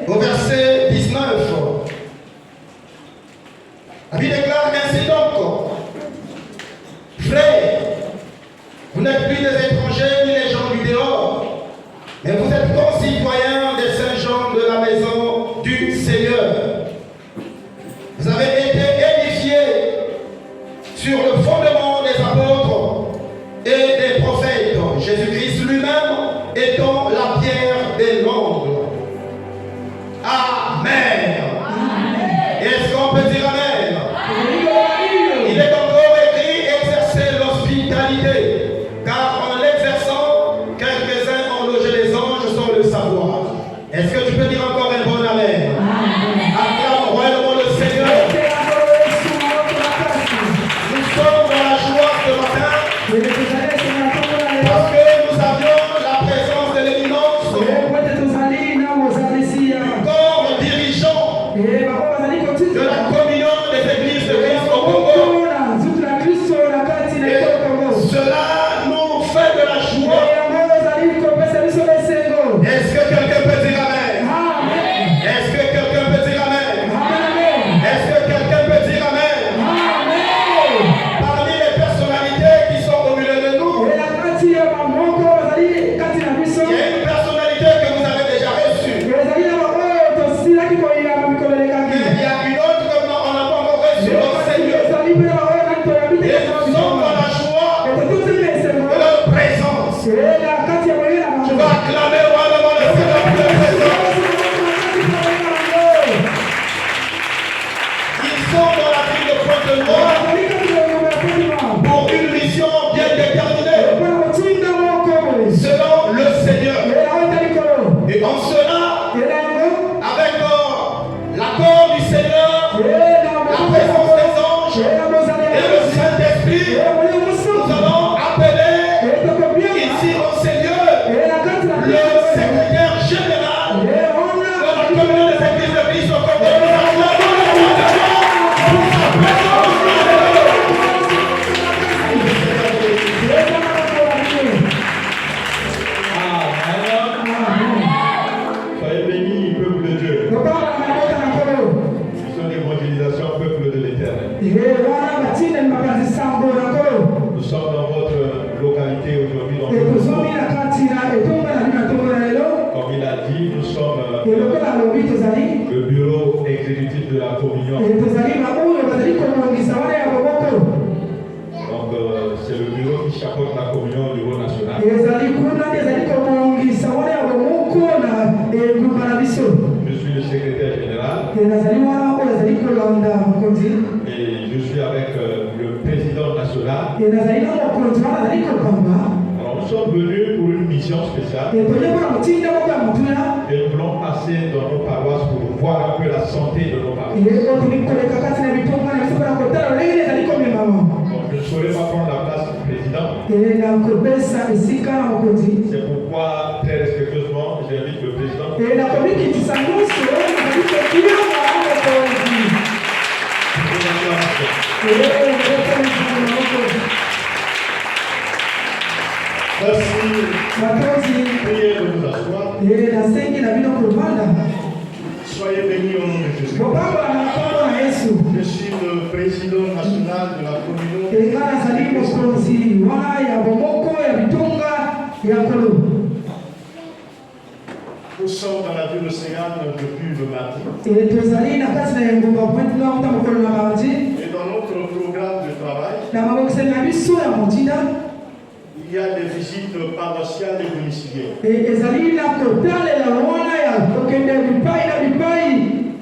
Au verset 19, la Bible déclare ainsi donc, frères, vous n'êtes plus des étrangers ni les gens du dehors, mais vous êtes concitoyens des saints gens de la maison du Seigneur. Vous avez été édifiés sur le fondement des apôtres et des prophètes, Jésus-Christ lui-même étant la pierre des langues. Amen. Est-ce qu'on peut dire amen? Il est encore écrit exercer l'hospitalité, car en l'exerçant, quelques-uns ont logé les anges sans le savoir. Est-ce que tu peux dire encore un bon amen? Acclame royalement le Seigneur. Nous sommes dans la joie ce matin, parce que nous avions la présence de l'éminence du corps dirigeant de la communion des églises de Christ au Congo. Et cela nous fait de la joie. Est-ce que quelqu'un peut dire amen? Est-ce que quelqu'un peut dire amen? Est-ce que quelqu'un peut dire amen? Parmi les personnalités qui sont au milieu de nous, il y a une personnalité que vous avez déjà reçue. Il y a une autre que on n'a pas encore reçue au Seigneur. Et nous sommes dans la joie de leur présence. Tu vas acclamer royalement le Seigneur pour leur présence. Ils sont dans la ville de Pointe-Noire pour une mission bien déterminée selon le Seigneur. Et en cela, avec l'accord du Seigneur, la présence des anges et le Saint-Esprit, nous allons appeler ici au Seigneur le secrétaire général de la communion des églises de Christ au Congo. Soyez bénis, peuple de Dieu. Mission d'évangélisation, peuple de l'Éternel. Nous sommes dans votre localité aujourd'hui, dans votre maison. Comme il a dit, nous sommes le bureau exécutif de la communion. Donc, c'est le bureau qui chapeaute la communion au niveau national. Je suis le secrétaire général et je suis avec le président national. Alors, nous sommes venus pour une mission spéciale et nous voulons passer dans nos paroisses pour voir un peu la santé de nos paroisses. Donc, je ne saurais pas prendre la place du président. C'est pourquoi, très respectueusement, j'invite le président. Merci. Priez de nous asseoir. Soyez bénis au nom de Jésus. Je suis le président national de la communion. Nous sommes dans la ville de Séan depuis le mardi. Et dans notre programme de travail, il y a des visites paroissiales et domiciliaires.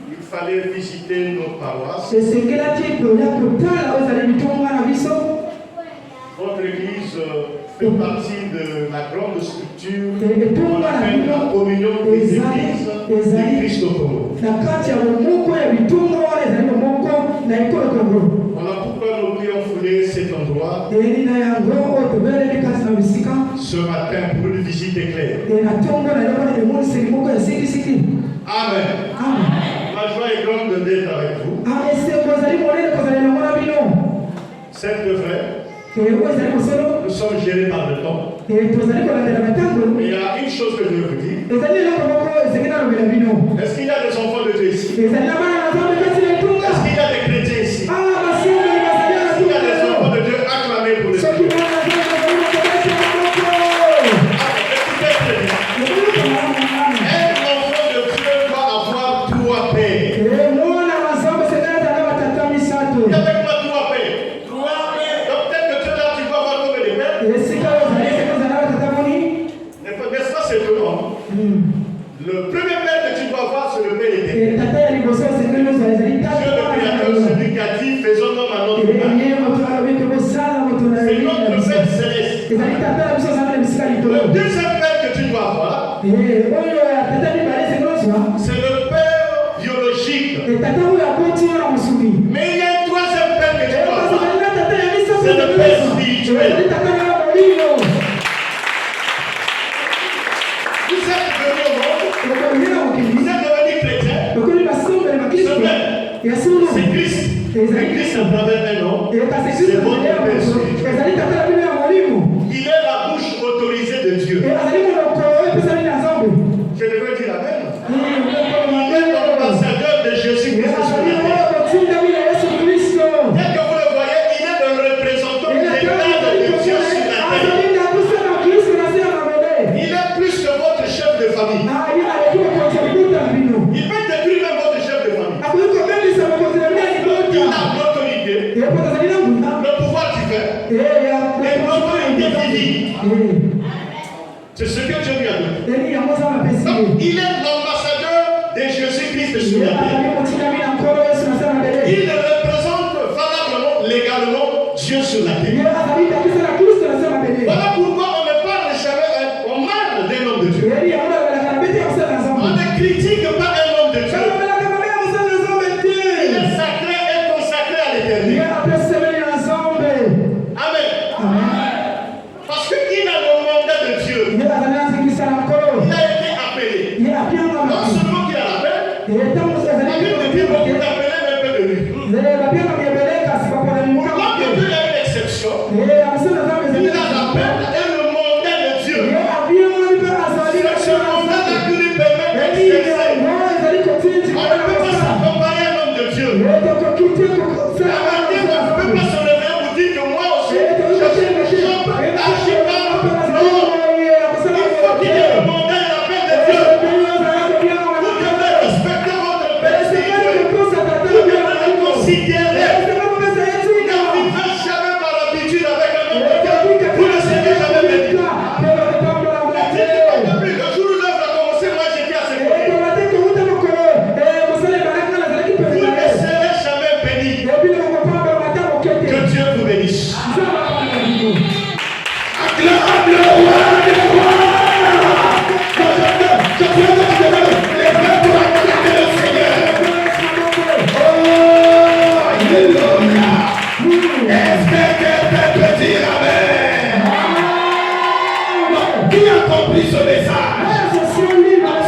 Il fallait visiter nos paroisses. Votre église fait partie de la grande structure qu'on appelle la communion des églises de Christ au Congo. Voilà pourquoi nous prions fouler cet endroit ce matin pour une visite éclair. Amen. Ma joie est grande d'être avec vous. C'est vrai. Nous sommes gérés par le temps. Il y a une chose que je veux vous dire. Le premier père que tu dois voir, c'est le Père éternel. Dieu le Créateur, celui qui a dit faisons homme à notre image. C'est notre Père céleste. Le deuxième père que tu dois voir, c'est le père biologique. Mais il y a un troisième père que tu dois voir, c'est le père spirituel. Vous êtes venu au monde, vous êtes devenu chrétien. C'est Christ. C'est Christ à travers un homme. C'est votre père spirituel. Il est la bouche autorisée de Dieu. Je devrais dire la même. Il est l'ambassadeur de Jésus-Christ sur la terre. Dès que vous le voyez, il est le représentant des cadres de Dieu sur la terre. Il est plus que votre chef de famille. Il peut détruire même votre chef de famille. Il a l'autorité, le pouvoir divin et l'autorité divine. C'est ce que Dieu lui a donné. Donc, il est l'ambassadeur de Jésus-Christ sur la terre. Il représente valablement, légalement Dieu sur la terre. Voilà pourquoi on ne parle jamais, on parle d'un homme de Dieu. On ne critique pas un homme de Dieu. Il est sacré et consacré à l'éternité. Amen. Parce qu'il a le mandat de Dieu. Il a été appelé. Non seulement qu'il a l'appel, la Bible dit beaucoup d'appeler un peu de lui. Comme Dieu a une exception, il a l'appel et le mandat de Dieu. C'est ce mandat qui lui permet d'exercer. On ne peut pas s'accompagner un homme de Dieu. La matin, on ne peut pas se lever pour dire que moi aussi, je suis le chef. Non. Il faut qu'il y ait le mandat et l'appel de Dieu. Vous devez respecter votre père spirituel. Vous devez le considérer. Ne vivez jamais par l'habitude avec un homme de Dieu. Vous ne serez jamais béni. Le jour où l'œuvre a commencé, moi j'étais à ses côtés. Vous ne serez jamais béni. Que Dieu vous bénisse. Acclame le roi des rois. Je prie que tu donnes les mains pour acclamer le Seigneur. Oh, Alléluia. Est-ce que quelqu'un peut dire Amen? Qui a compris ce message?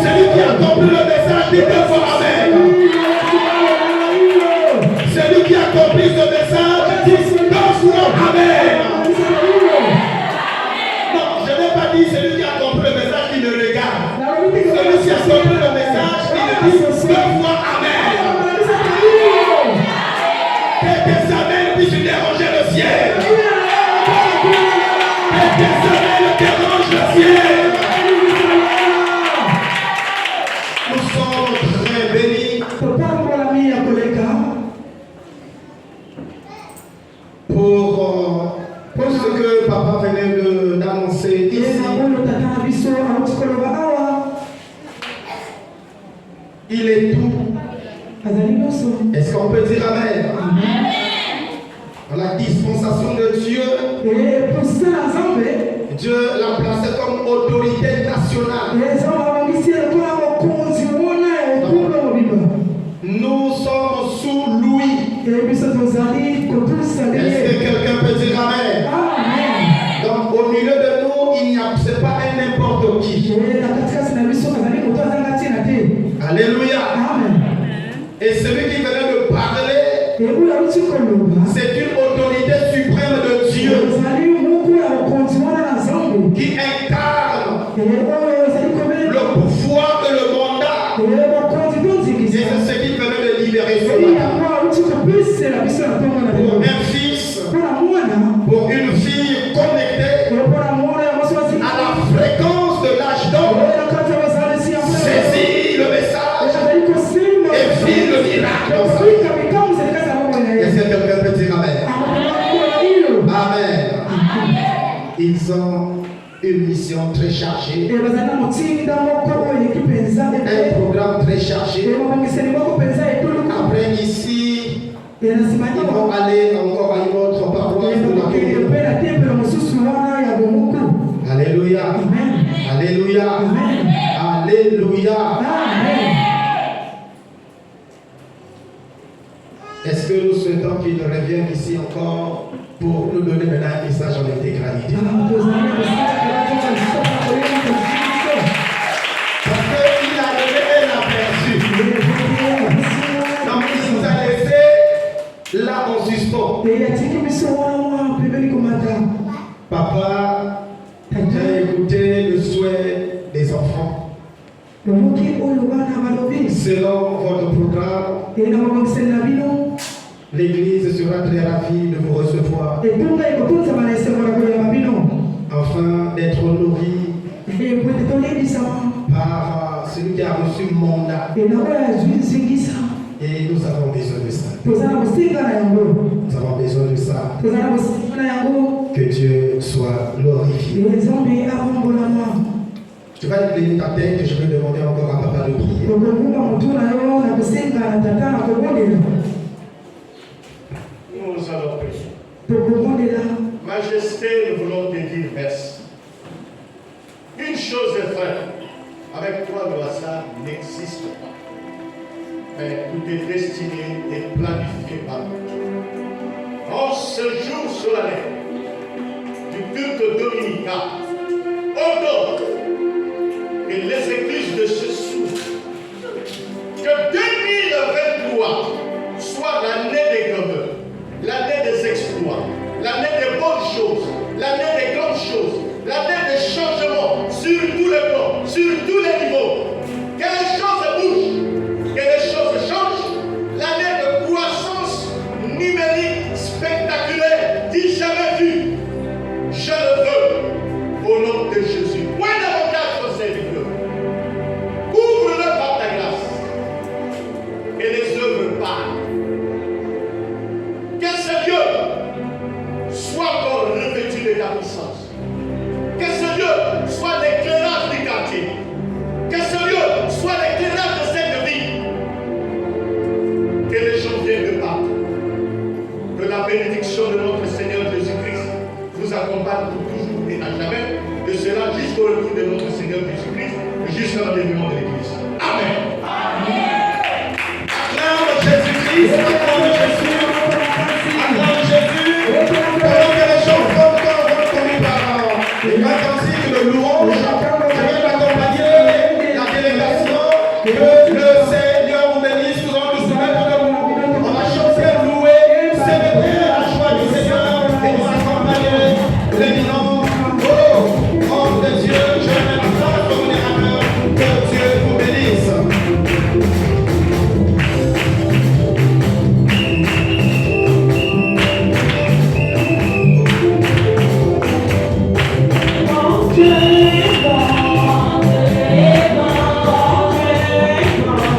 Celui qui a compris le message, dit deux fois Amen. Celui qui a compris ce message, dit deux fois Amen. Non, je n'ai pas dit celui qui a compris le message qui me regarde. Celui qui a compris le message qui me dit deux fois Amen. Que tes Amen puissent déranger le ciel. Que tes Amen dérangent le ciel. Nous sommes très bénis pour ce que papa venait d'annoncer ici. Il est tout. Est-ce qu'on peut dire Amen? Dans la dispensation de Dieu, Dieu l'a placé comme autorité nationale. Nous sommes sous Louis. Est-ce que quelqu'un peut dire Amen? Donc au milieu de nous, il n'y a c'est pas un n'importe qui. Alléluia. Et celui qui venait de parler, c'est une autorité suprême de Dieu qui incarne le pouvoir et le mandat. Et c'est ce qui permet de libérer ce matin. Pour un fils, pour une fille connectée à la fréquence de l'âge d'or, saisis le message et vis le miracle. Est-ce que quelqu'un peut dire Amen? Amen. Ils ont une mission très chargée, un programme très chargé. Après ici, ils vont aller encore à une autre paroisse de la ville. Alléluia. Alléluia. Alléluia. Est-ce que nous souhaitons qu'il revienne ici encore pour nous donner maintenant un message en intégralité? Parce qu'il a donné un aperçu. Donc il nous a laissé là en suspens. Papa, j'ai écouté le souhait des enfants. Selon votre programme, l'église sera très ravie de vous recevoir, afin d'être nourrie par celui qui a reçu le mandat. Et nous avons besoin de ça. Nous avons besoin de ça. Que Dieu soit glorifié. Tu vas incliner ta tête et je vais demander encore à papa de prier. Nous allons prier. Majesté, nous voulons te dire merci. Une chose est vraie, avec toi le hasard n'existe pas. Mais tout est destiné et planifié par nous. En ce jour solennel du culte dominical, ordonne que les églises de ce soir, que 2023 soit l'année des grandeurs, l'année des exploits, l'année des bonnes choses, l'année des grandes choses, l'année des changements sur tous les plans, sur tous les niveaux. Que les choses bougent, que les choses changent, l'année de croissance numérique spectaculaire, du jamais vu. Je le veux au nom de Jésus. Point d'avantage au serviteur. Couvre-le par ta grâce. Et les œuvres parlent. Que ce lieu soit encore revêtu de ta puissance. Que ce lieu soit l'éclairage du quartier. Que ce lieu soit l'éclairage de cette vie. Que les gens viennent de partout. Que la bénédiction de notre Seigneur Jésus-Christ vous accompagne pour toujours et à jamais. De cela jusqu'au retour de notre Seigneur Jésus-Christ, jusqu'à l'avènement de l'Église. Amen. Acclame Jésus-Christ, acclame Jésus, acclame Jésus. Pendant que les gens vont comme par une intensive de louange, je vais accompagner la délégation. Que le Seigneur vous bénisse. Nous allons nous soumettre debout. On va chanter, louer, célébrer la joie du Seigneur et nous accompagner l'éminent. Oh de Dieu, je mets la place au modérateur. Que Dieu vous bénisse. Dieu est bon, Dieu est bon, Dieu est bon.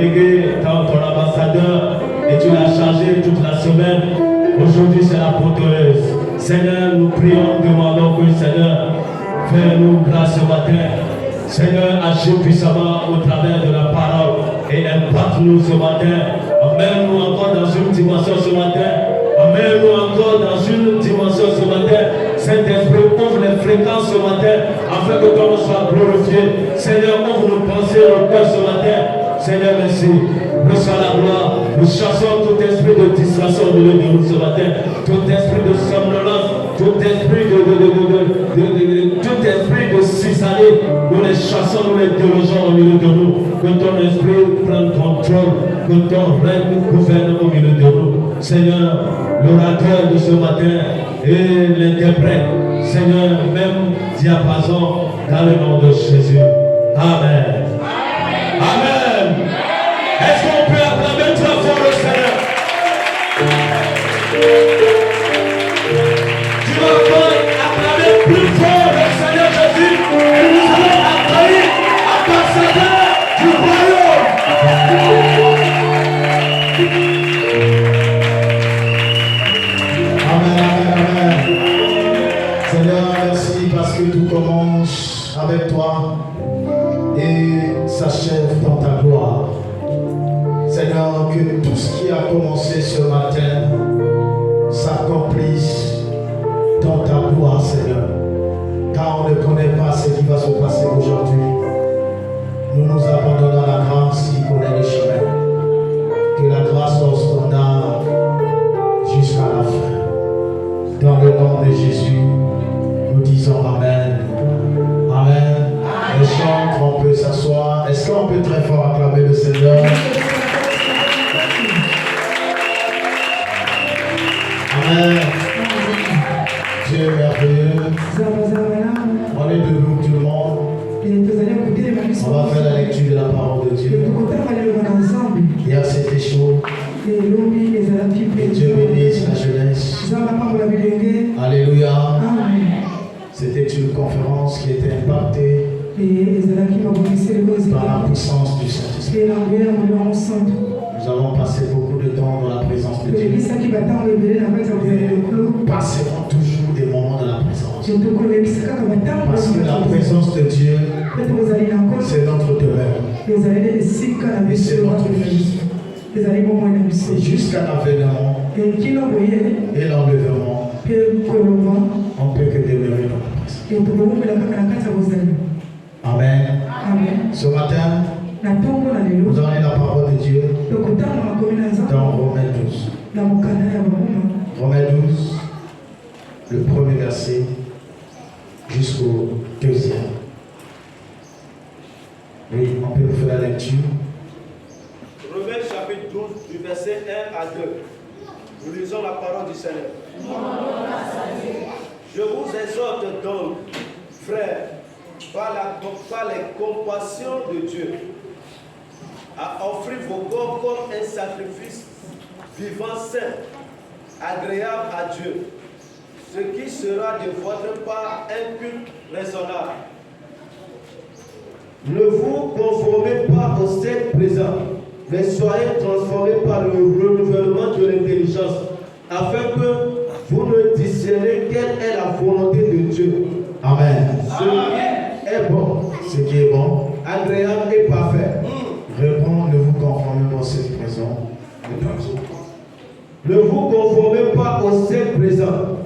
délégué, ton ambassadeur, et tu l'as chargé toute la semaine. Aujourd'hui, c'est la porteuse. Seigneur, nous prions, demandons que Seigneur, fais-nous grâce ce matin. Seigneur, agis puissamment au travers de la parole et impacte-nous ce matin. Emmène-nous encore dans une dimension ce matin. Emmène-nous encore dans une dimension ce matin. Saint-Esprit, ouvre les fréquences ce matin afin que ton nom soit glorifié. Seigneur, ouvre nos pensées, nos cœurs ce matin. Seigneur, merci. Reçois la gloire. Nous chassons tout esprit de distraction au milieu de nous ce matin. Tout esprit de somnolence, tout esprit de cisaille. Nous les chassons, nous les délogeons au milieu de nous. Que ton esprit prenne contrôle, que ton règne gouverne au milieu de nous. Seigneur, l'orateur de ce matin et l'interprète, Seigneur, même diapason, dans le nom de Jésus. Amen. Amen. Est-ce qu'on peut acclamer très fort le Seigneur? Tu vas encore acclamer plus fort le Seigneur Jésus. Et nous allons accueillir ambassadeur du royaume. Seigneur, merci parce que tout commence avec toi et s'achève dans ta gloire. Seigneur, que tout ce qui a commencé ce matin s'accomplisse dans ta gloire, Seigneur. Car on ne connaît pas ce qui va se passer aujourd'hui. Nous nous abandonnons à la grâce qui connaît le chemin. Que la grâce soit standard jusqu'à la fin. Dans le nom de Jésus, nous disons Amen. Amen. Les chants, on peut s'asseoir. Est-ce qu'on peut très fort acclamer le Seigneur? Amen. Dieu est merveilleux. On est debout tout le monde. On va faire la lecture de la parole de Dieu. Hier c'était chaud. Que Dieu bénisse la jeunesse. Alléluia. C'était une conférence qui était impactée par la puissance du Saint-Esprit. Nous avons passé beaucoup de temps dans la présence de Dieu. Nous passerons toujours des moments dans la présence. Parce que la présence de Dieu, c'est notre demeure. Et c'est notre vie. Et jusqu'à l'avènement et l'enlèvement, on ne peut que demeurer dans la présence. Amen. Ce matin, nous allons lire la parole de Dieu dans Romains 12. Romains 12, le premier verset jusqu'au deuxième. Oui, on peut faire la lecture. Romains chapitre 12, du verset 1 à 2. Nous lisons la parole du Seigneur. Je vous exhorte donc, frères, par les compassions de Dieu, à offrir vos corps comme un sacrifice vivant, saint, agréable à Dieu, ce qui sera de votre part un culte raisonnable. Ne vous conformez pas au siècle présent, mais soyez transformés par le renouvellement de l'intelligence, afin que vous ne discerniez quelle est la volonté de Dieu. Amen. Ce qui est bon, Ce qui est bon, agréable et parfait. répond, ne vous conformez pas au siècle présent. Ne vous conformez pas au siècle présent,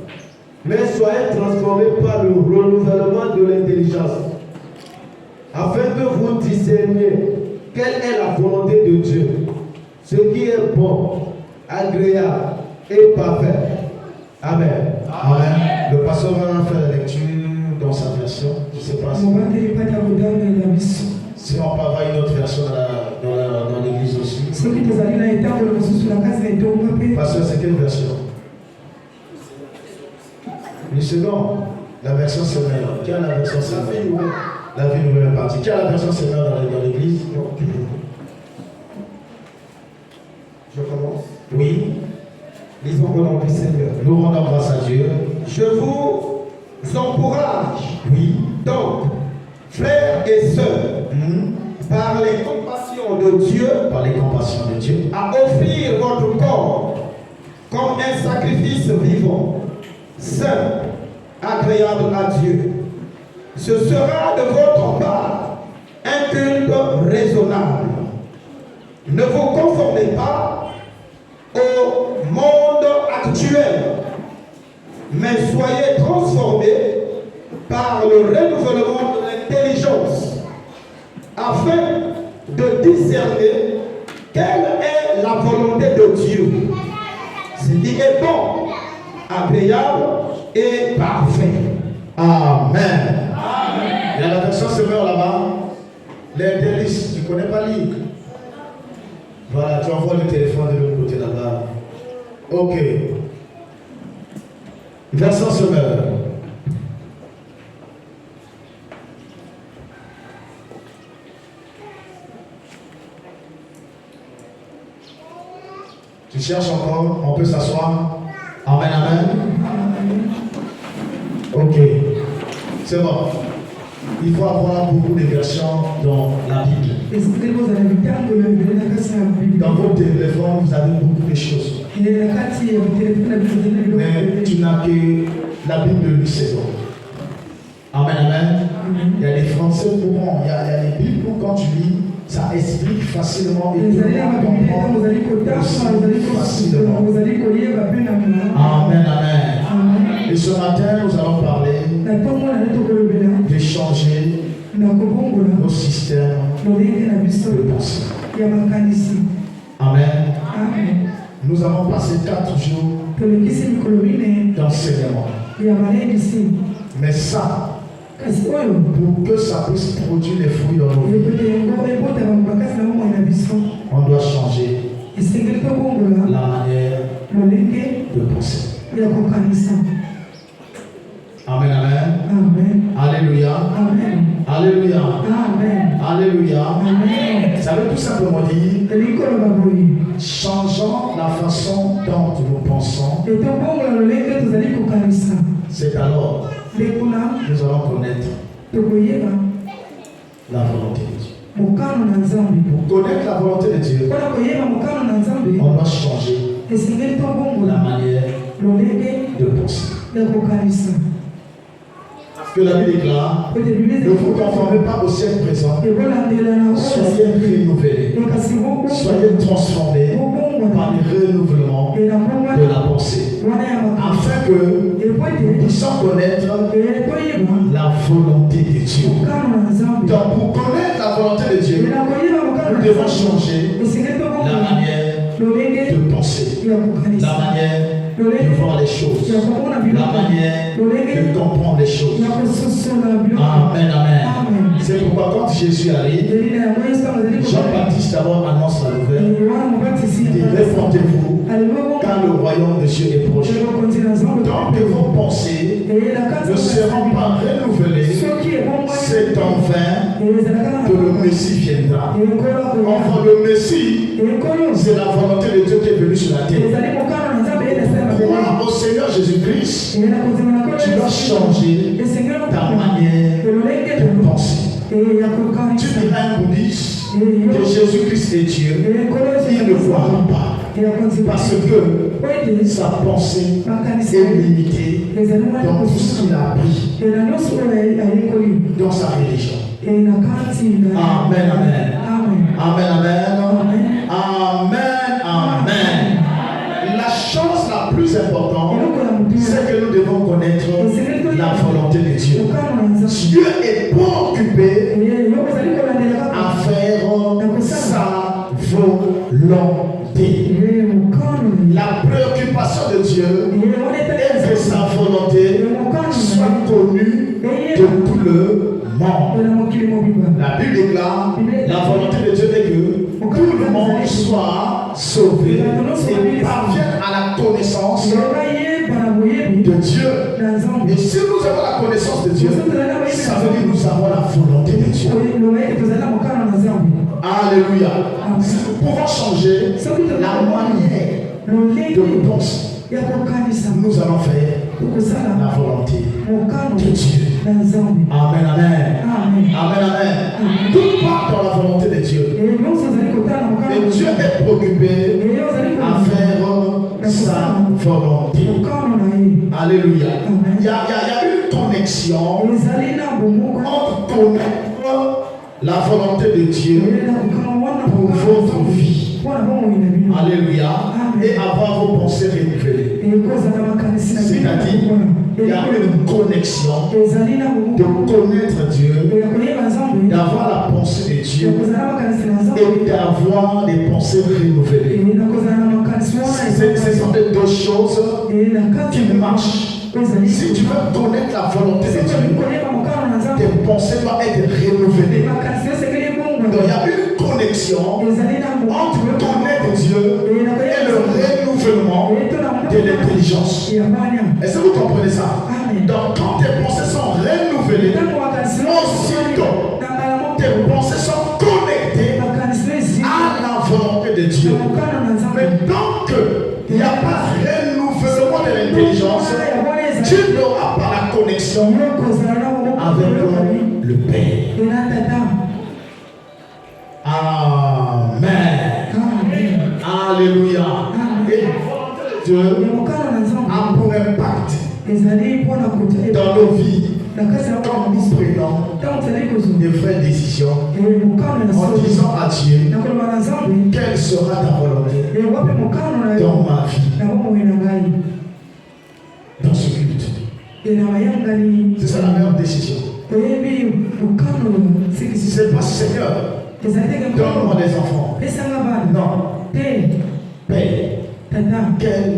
mais soyez transformés par le renouvellement de l'intelligence, afin que vous discerniez quelle est la volonté de Dieu, ce qui est bon, agréable et parfait. Amen. Amen. Le pasteur va faire la lecture dans sa version. Je ne sais pas si on peut avoir une autre version dans l'église aussi. Pasteur, c'est quelle version? Une seconde. La version Seigneur. Qui a la version Seigneur? La vie nouvelle partie. Qui a la version Seigneur dans l'église? Je commence. Oui. Lisons au nom du Seigneur. Nous rendons grâce à Dieu. Je vous encourage, Oui. donc, frères et sœurs, Mhm. par les compassions de Dieu, par les compassions de Dieu, à offrir votre corps comme un sacrifice vivant, saint, agréable à Dieu. Ce sera de votre part un culte raisonnable. Ne vous conformez pas au monde actuel, mais soyez transformés par le renouvellement de l'intelligence, afin de discerner quelle est la volonté de Dieu, ce qui est bon, agréable et parfait. Amen. Il y a la version semeur là-bas. Les délices, tu ne connais pas lire. Voilà, tu envoies le téléphone de l'autre côté là-bas. Ok. Version semeur. Tu cherches encore, on peut s'asseoir. Amen, amen. Ok, c'est bon. Il faut avoir beaucoup de versions dans la Bible. Dans votre téléphone, vous avez beaucoup de choses. Mais tu n'as que la Bible de Louis XVI. Amen, amen. Il y a des Français courants, il y a des Bibles où quand tu lis, ça explique facilement et tu comprends facilement. Amen, amen. Et ce matin, nous allons parler de changer nos systèmes de pensée. Amen. Nous avons passé 4 jours d'enseignement. Mais ça, pour que ça puisse produire les fruits dans nos vies, on doit changer la manière de penser. Amen, amen. Alléluia. Alléluia. Alléluia. Ça veut tout simplement dire, changeant la façon dont nous pensons, c'est alors nous allons connaître la volonté de Dieu. Pour connaître la volonté de Dieu, on doit changer la manière de penser. Parce que la Bible déclare, ne vous conformez pas au siècle présent, soyez renouvelés, soyez transformés par le renouvellement de la pensée, afin que nous puissions connaître la volonté de Dieu. Donc pour connaître la volonté de Dieu, nous devons changer la manière de penser, la manière de voir les choses, la manière de comprendre les choses. Amen, amen. C'est pourquoi quand Jésus arrive, Jean-Baptiste d'abord annonce la nouvelle. Il dit, répondez-vous, car le royaume de Dieu est proche. Donc vos pensées ne seront pas renouvelées, c'est en vain que le Messie viendra. Enfin, le Messie, c'est la volonté de Dieu qui est venue sur la terre. Crois au Seigneur Jésus-Christ, tu dois changer ta manière de penser. Tu diras à un bouddhiste que Jésus-Christ est Dieu, il ne voit pas. Parce que sa pensée est limitée dans tout ce qu'il a appris dans sa religion. Amen, amen. Amen, amen. Amen, amen. La chose la plus importante, c'est que nous devons connaître la volonté de Dieu. Dieu est pas occupé à faire sa volonté. La préoccupation de Dieu est que sa volonté soit connue de tout le monde. La Bible déclare, la volonté de Dieu est que tout le monde soit sauvé et parvienne à la connaissance de Dieu. Et si nous avons la connaissance de Dieu, ça veut dire que nous avons la volonté de Dieu. Alléluia. Si nous pouvons changer la manière de penser, nous allons faire la volonté de Dieu. Amen, amen. Amen, amen. Tout part dans la volonté de Dieu. Et Dieu est préoccupé à faire sa volonté. Alléluia. Il y a une connexion entre connaître la volonté de Dieu pour votre vie. Alléluia. Et avoir vos pensées renouvelées. C'est-à-dire, il y a une connexion de connaître Dieu, d'avoir la pensée de Dieu et d'avoir des pensées renouvelées. Ce sont les deux choses qui marchent. Si tu veux connaître la volonté de Dieu, tes pensées doivent être renouvelées. Donc il y a une connexion entre connaître Dieu et le renouvellement de l'intelligence. Est-ce que vous comprenez ça? Donc quand tes pensées sont renouvelées, aussitôt tes pensées sont connectées à la volonté de Dieu. Mais tant qu'il n'y a pas renouvellement de l'intelligence, tu n'auras pas la connexion avec le Père. Amen. Alléluia. Et Dieu a pour impact dans nos vies quand nous prenons des vraies décisions en disant à Dieu quelle sera ta volonté dans ma vie, dans ce culte. C'est ça la meilleure décision. C'est pas Seigneur, donne-moi des enfants. Non. Père, quelle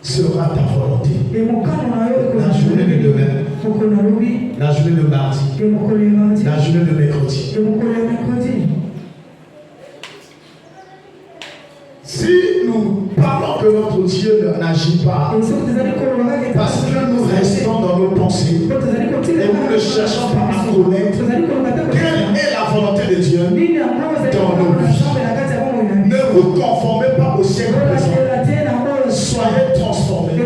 sera ta volonté? La journée de demain, la journée de mardi, la journée de mercredi. Si nous parlons que notre Dieu n'agit pas, parce que nous restons dans nos pensées et nous ne cherchons pas à connaître quelle est la volonté de Dieu dans nos vies. Ne vous conformez pas au siècle présent. Soyez transformés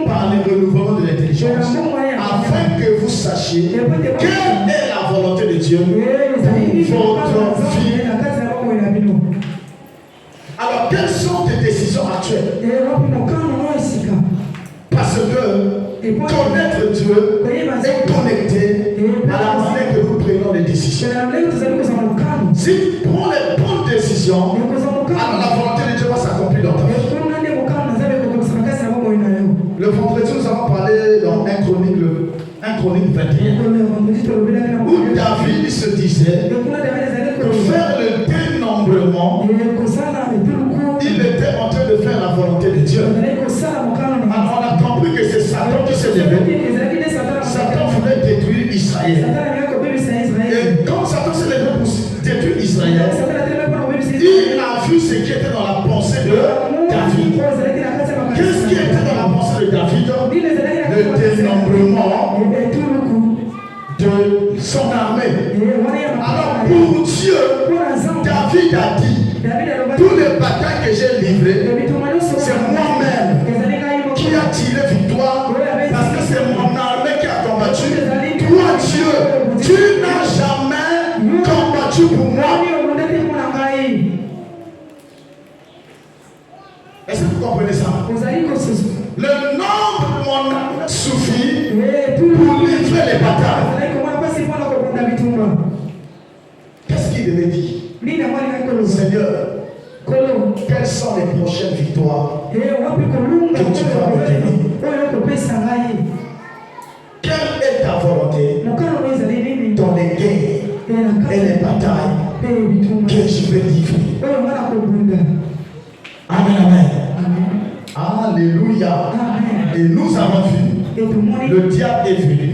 par le renouvellement de l'intelligence afin que vous sachiez quelle est la volonté de Dieu pour votre vie. Alors, quelles sont tes décisions actuelles? Parce que connaître Dieu est connecté à la manière que nous prenons les décisions. Si tu prends les bonnes décisions, alors la volonté de Dieu va s'accomplir dans ta vie. Le vendredi, nous avons parlé dans 1 Chronique 21, où David se disait que faire le dénombrement, il était en train de faire la volonté de Dieu. Alors on a compris que c'est Satan qui s'est levé. Satan voulait détruire Israël. Et quand Satan s'est levé pour détruire Israël, il a vu ce qui était dans la pensée de David. Qu'est-ce qui était dans la pensée de David? Le dénombrement de son armée. Alors pour Dieu, David a dit, tous les batailles que j'ai livrées, c'est moi-même qui a tiré victoire, parce que c'est mon armée qui a combattu. Toi Dieu, tu n'as jamais combattu pour moi. Est-ce que vous comprenez ça? Le nombre de mon armée suffit pour livrer les batailles. Qu'est-ce qu'il devait dire? Seigneur, quelles sont les prochaines victoires que tu vas me donner? Quelle est ta volonté dans les guerres et les batailles que je vais livrer? Amen, amen. Alléluia. Et nous avons vu, le diable est venu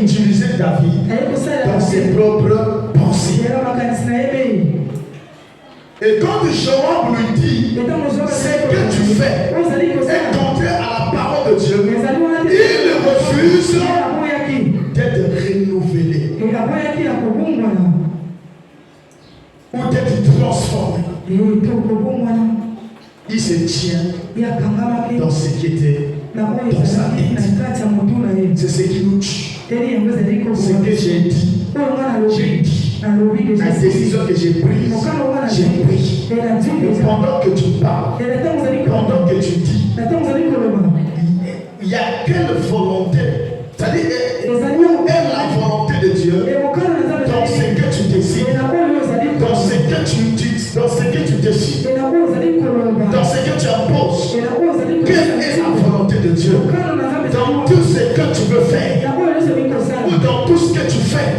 utiliser David dans ses propres pensées. Et quand Joab lui dit, ce que tu fais est contraire à la parole de Dieu, il refuse d'être renouvelé ou d'être transformé. Il se tient dans ce qui était dans sa tête. C'est ce qui nous tue. Ce que j'ai dit, la décision que j'ai prise, Et pendant que tu parles, pendant que tu dis, il y a quelle volonté, c'est-à-dire la volonté de Dieu dans ce que tu décides, dans ce que tu dis, dans ce que tu décides, dans ce que tu imposes. Quelle est la volonté de Dieu dans tout ce que tu veux faire ou dans tout ce que tu fais?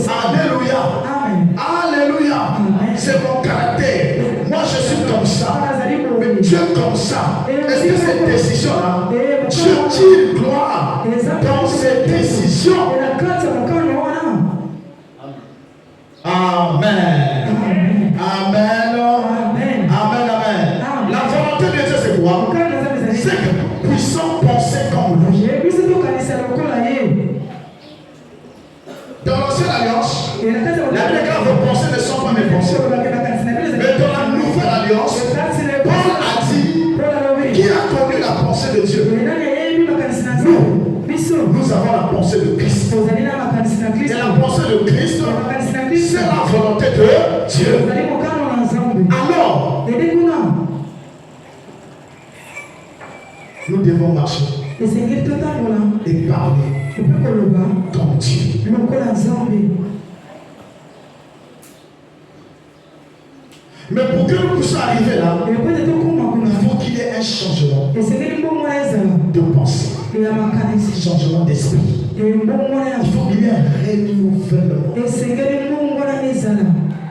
Alléluia. Alléluia. C'est mon caractère. Moi je suis comme ça. Mais Dieu comme ça. Est-ce que cette décision-là, Dieu tire gloire dans cette décision? Amen. Amen. Amen. Amen. La volonté de Dieu c'est quoi? C'est que nous puissions penser comme lui. Dans l'ancienne alliance, la plupart de vos pensées ne sont pas mes pensées. Mais dans la nouvelle alliance, Paul a dit qui a connu la pensée de Dieu. Nous avons la pensée de Christ. Et la pensée de Christ, c'est la volonté de Dieu. Alors, nous devons marcher et parler comme Dieu. Mais pour que nous puissions arriver là, il faut qu'il y ait un changement de pensée, un changement d'esprit. Il faut qu'il y ait un renouvellement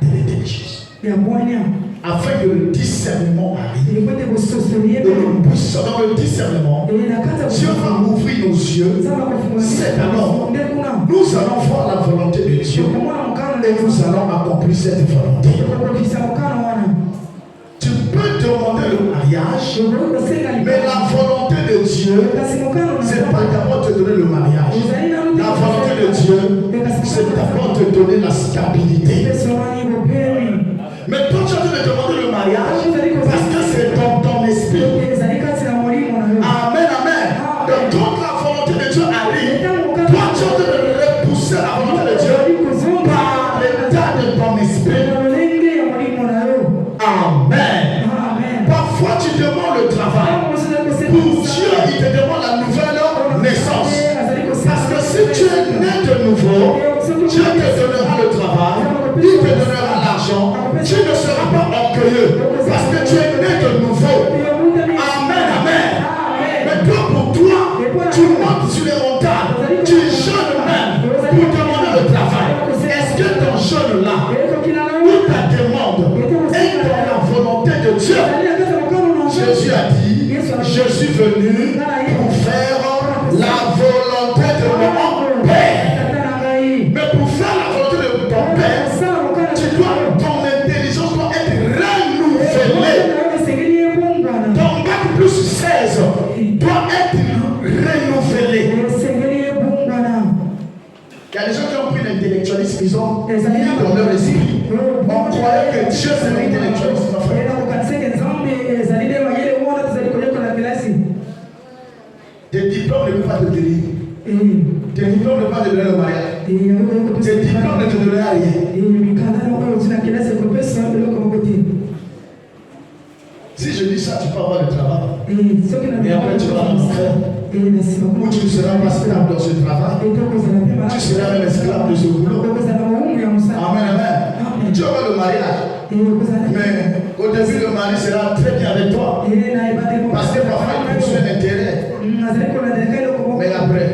de l'intelligence. Afin que le discernement arrive. Et nous puissions dans le discernement, Dieu va ouvrir nos yeux. C'est alors, nous allons voir la volonté de Dieu et nous allons accomplir cette volonté. Tu peux demander le mariage, mais la volonté de Dieu, c'est pas d'abord te donner le mariage. La volonté de Dieu, c'est d'abord te donner la stabilité. Mais toi, tu as de demander le mariage parce que c'est dans ton esprit. Amen, amen. Donc, quand la volonté de Dieu arrive, toi, tu as de repousser la volonté de Dieu par l'état de ton esprit. Amen. Parfois, tu demandes le travail. Pour Dieu, il te demande la nouvelle naissance. Parce que si tu es né de nouveau, Dieu te donnera le travail, il te donnera l'argent. Tu ne seras pas orgueilleux parce que tu es né de nouveau. Amen, amen. Mais toi, pour toi, tu montes sur les montagnes, tu jeûnes même pour demander le travail. Est-ce que ton jeûne là, ou ta demande est dans la volonté de Dieu? Jésus a dit, je suis venu pour faire la volonté de mon Père. Mais pour faire la volonté de ton Père, tu dois, ton intelligence doit être renouvelée. Ton bac plus 16 doit être renouvelé. Il y a des gens qui ont pris l'intellectualisme, ils ont mis dans leur esprit. On croyait que Dieu c'est l'intellectualisme. Tes diplômes ne peuvent pas te donner. Tes diplômes ne peuvent pas te donner le mariage. Tes diplômes ne te donnent rien. Si je dis ça, tu peux avoir le travail. Et après, tu vas en enfer. Ou tu ne seras pas stable dans ce travail. Tu seras même esclave de ce boulot. Amen, amen. Tu auras le mariage. Mais au début, le mari sera très bien avec toi. Parce que parfois, il poursuit un intérêt. Mais après,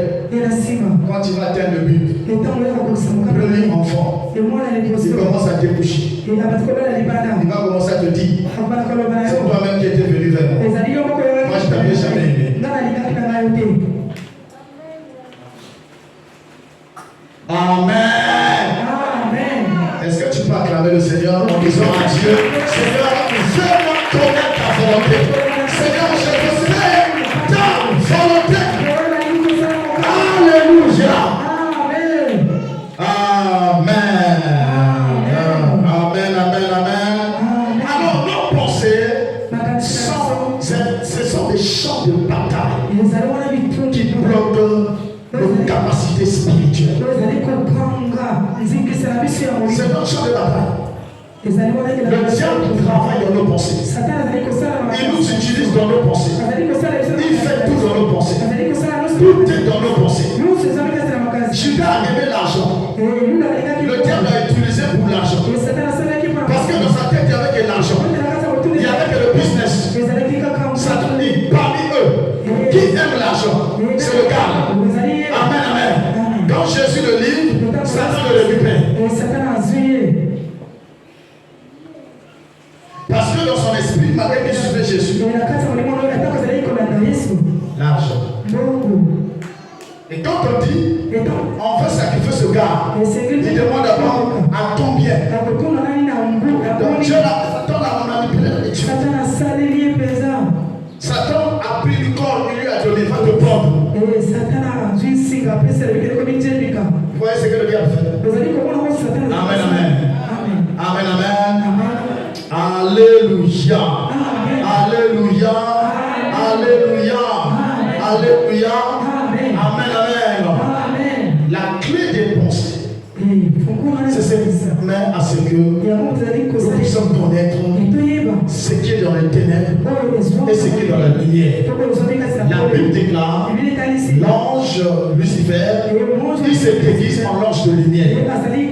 quand tu vas atteindre le but, premier enfant, il commence à te coucher. Il va commencer à te dire, c'est toi-même qui étais venu vers moi. Moi, je ne t'avais jamais aimé. Amen. Est-ce que tu peux acclamer le Seigneur en disant à Dieu, Seigneur, fais-moi connaître ta volonté. Seigneur, je veux faire ta volonté. Alléluia. Amen. Amen, amen, amen. Alors, nos pensées, ce sont des champs de bataille qui bloquent nos capacités. capacité spirituelle. C'est notre champ de bataille. Le diable travaille dans nos pensées. Il nous utilise dans nos pensées. Il fait tout dans nos pensées. Tout est dans nos pensées. Judas a aimé l'argent. Le diable l'a utilisé pour l'argent. Parce que dans sa tête, il n'y avait que l'argent. Il n'y avait que le business. Satan dit, parmi eux, qui aime l'argent, c'est le gars. Amen, amen. Quand Jésus le livre, Satan le récupère. Parce que dans son esprit, malgré qu'il suivait Jésus, l'argent. Et quand on dit, on veut sacrifier ce gars, il demande d'abord à combien. Donc Dieu Satan l'a manipulé les dieux. Satan a pris le corps, il lui a donné, va te prendre. Vous voyez ce que le diable fait? Amen, amen. Amen, amen. Alléluia. Alléluia. Alléluia. Alléluia. Amen, amen. La clé des pensées, c'est ce qui permet à ce que nous puissions connaître ce qui est dans les ténèbres et ce qui est dans la lumière. La Bible déclare, l'ange Lucifer, il se déguise en l'ange de lumière.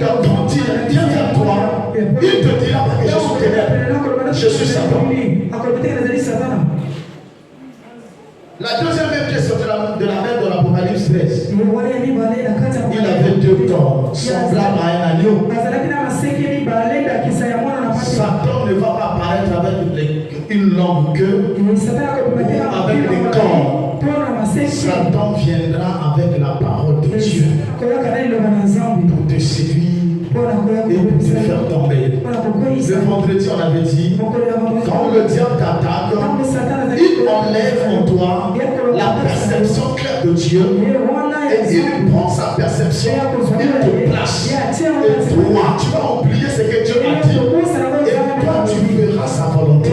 Donc quand il vient vers toi, il te dira pas que je suis ténèbres, je suis Satan. La deuxième même question de la même de l'Apocalypse 13. Il avait deux corps, semblables à un agneau. Satan ne va pas apparaître avec une longue queue ou avec des corps. Satan viendra avec la parole de Dieu pour te séduire et pour te faire tomber. Le vendredi, on avait dit, quand le diable t'attaque, il enlève en toi la perception claire de Dieu et il prend sa perception, il te place. Et toi, tu vas oublier ce que Dieu a dit et toi, tu feras sa volonté.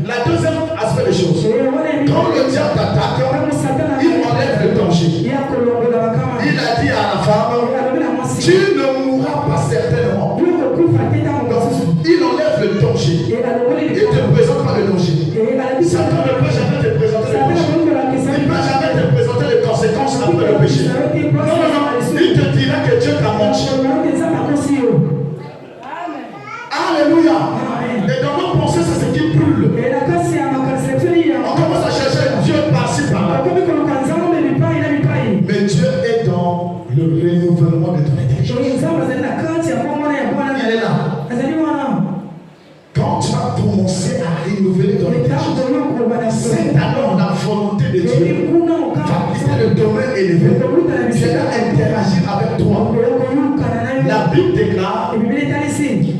La deuxième aspect des choses, quand le diable t'attaque, il enlève le danger. Il a dit à la femme, tu ne mourras pas certainement. Donc, il enlève le danger. Il ne te présente pas le danger. Satan ne peut jamais te présenter le danger. Il ne peut jamais te présenter les conséquences après le péché. Non, non, non. Il te dira que Dieu t'a menti. Alléluia. Et dans nos pensées, c'est ce qui brûle. On commence à chercher Dieu par-ci, par-là. Mais Dieu est dans le renouvellement de ton intelligence. Il est là. Quand tu vas commencer à renouveler ton intelligence, c'est alors la volonté de Dieu va quitter le domaine élevé. Dieu va interagir avec toi. La Bible déclare,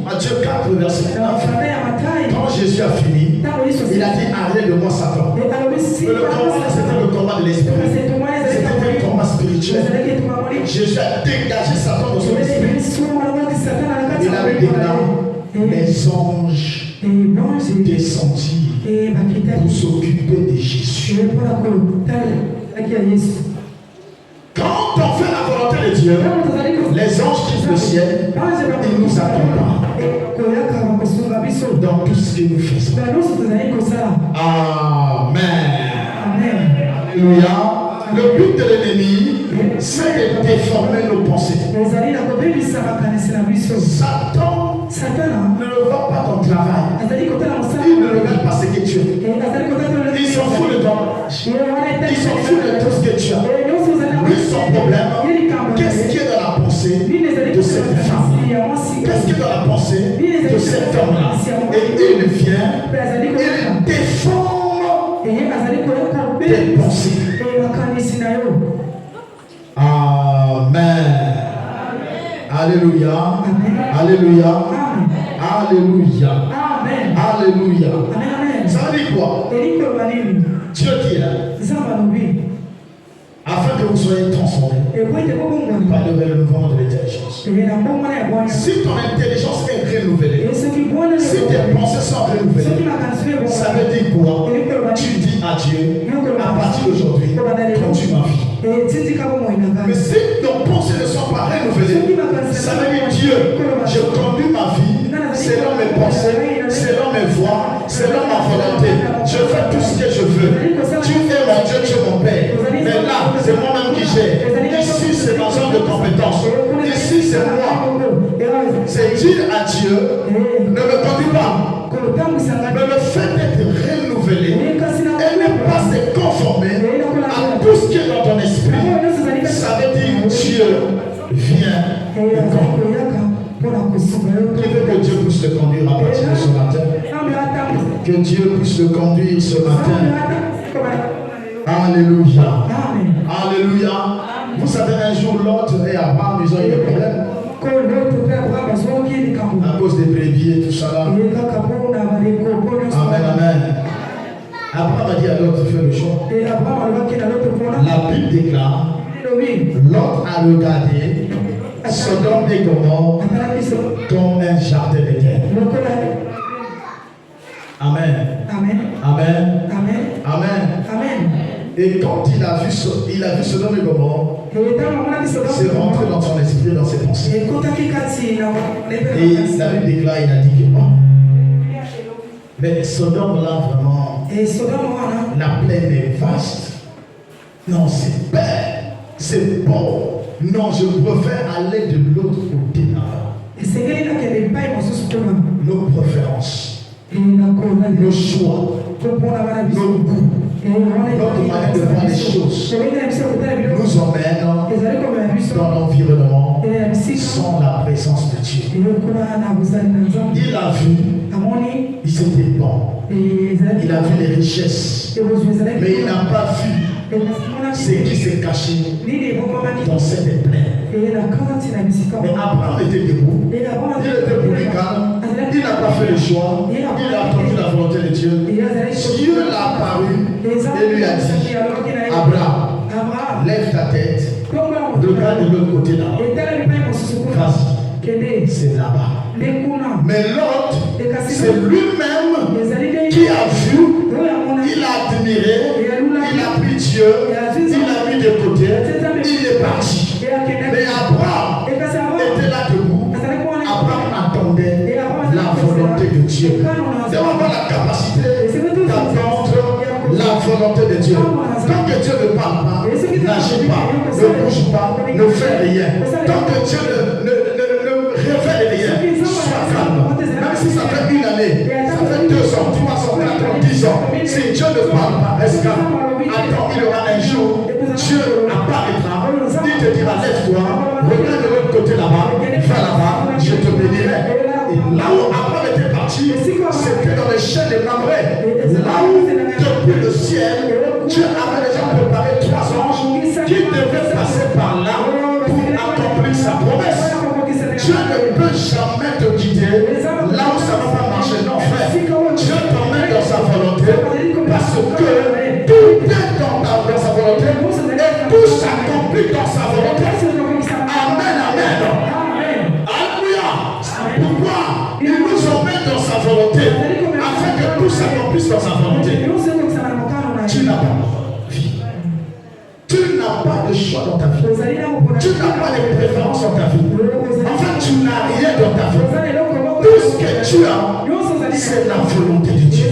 Matthieu 4, verset 9, quand Jésus a fini, il a dit, arrête de moi Satan. Mais le combat, c'était le combat de l'esprit. C'était un combat spirituel. Jésus a dégagé Satan de son esprit. Il avait déclaré, les anges descendirent pour s'occuper de Jésus. Quand on fait la volonté de Dieu, les anges quittent le ciel, ils nous accompagnent dans tout ce que nous faisons. Amen. Alléluia. Le but de l'ennemi, c'est de déformer nos pensées. Satan ne regarde pas ton travail. Il ne regarde pas ce que tu es. Il s'en fout de toi. Il s'en fout de tout ce que tu as. Lui, son problème, qu'est-ce qui est dans la pensée de cette femme? Qu'est-ce qui est dans la pensée de cet homme-là? Et il vient, il déforme tes pensées. Amen. Alléluia. Alléluia. Alléluia. Alléluia. Ça veut dire quoi? Dieu dit là, afin que vous soyez transformés par le renouvellement de l'intelligence. Si ton intelligence est renouvelée, si tes pensées sont renouvelées, ça veut dire quoi? Tu dis à Dieu, à partir d'aujourd'hui, conduis ma vie. pas renouvelé, ça veut dire Dieu, je conduis ma vie selon mes pensées, selon mes voies, selon ma volonté. Je fais tout ce que je veux. Tu es mon Dieu, tu es mon Père. Mais là, c'est moi-même qui gère. Ici, c'est ma zone de compétence. Ici, c'est moi. C'est dire à Dieu, ne me conduis pas. Mais le fait d'être renouvelé et ne pas se conformer à tout ce qui est dans ton esprit, ça veut dire Dieu vient de qui veut que Dieu puisse le conduire à partir de ce matin. Que Dieu puisse le conduire ce matin. Alléluia. Alléluia. Vous savez, un jour, l'autre et Abraham, ils ont eu des problèmes. À cause des brebis et tout ça là. Amen, amen. Abraham a dit à l'autre, fais le choix. La Bible déclare, l'autre a regardé Sodome et Gomorrhe comme un jardin d'Éden. Amen. Amen. Amen. Amen. Amen. Et quand il a vu Sodome et Gomorrhe, c'est rentré dans son esprit, dans ses pensées. Et la Bible déclare, il a dit que mais Sodome là vraiment, la plaine est vaste. Non, c'est belle, c'est beau. Non, je préfère aller de l'autre côté là-bas. Nos préférences, nos choix, nos goûts, notre manière de voir les choses nous emmènent dans l'environnement sans la présence de Dieu. Il a vu, il s'était bon, il a vu les richesses, mais il n'a pas vu ce qui s'est caché dans cette plaine. Mais Abraham était debout, il était pour les calme, il n'a pas fait le choix, il a attendu la volonté de Dieu. Dieu l'a apparu et lui a dit, Abraham, lève ta tête, regarde de l'autre côté là-bas. Vas-y, c'est là-bas. Mais l'autre, c'est lui-même qui a vu, il a admiré, il a pris Dieu, il a mis de côté, il est parti. Mais Abraham était là debout, Abraham attendait la volonté de Dieu. C'est vraiment la capacité d'attendre la volonté de Dieu. Tant que Dieu ne parle pas, n'agit pas, ne bouge pas, ne fait rien. Tant que Dieu ne révèle rien, sois calme. Même si ça fait une année, ça fait 2 ans, 3 ans, 4 ans, 10 ans, si Dieu ne parle pas, reste calme. Attends, il y aura un jour, Dieu apparaîtra, il te dira, lève-toi, regarde de l'autre côté là-bas, va là-bas, je te bénirai. Et là où Abraham était parti, c'était dans les chaînes des Mamré. Là où, depuis le ciel, Dieu avait déjà préparé 3 anges qui devaient passer par là pour accomplir sa promesse. Dieu ne peut jamais te guider là où ça ne va pas marcher. Non, frère. Dieu t'emmène dans sa volonté parce que tout est dans sa volonté et tout s'accomplit dans sa volonté. Amen, amen. Alléluia. Pourquoi il nous emmène dans sa volonté afin que tout s'accomplisse dans sa volonté? Tu n'as pas de vie. Tu n'as pas de choix dans ta vie. Tu n'as pas de préférence dans ta vie. Enfin, tu n'as rien dans ta vie. Tout ce que tu as, c'est la volonté de Dieu.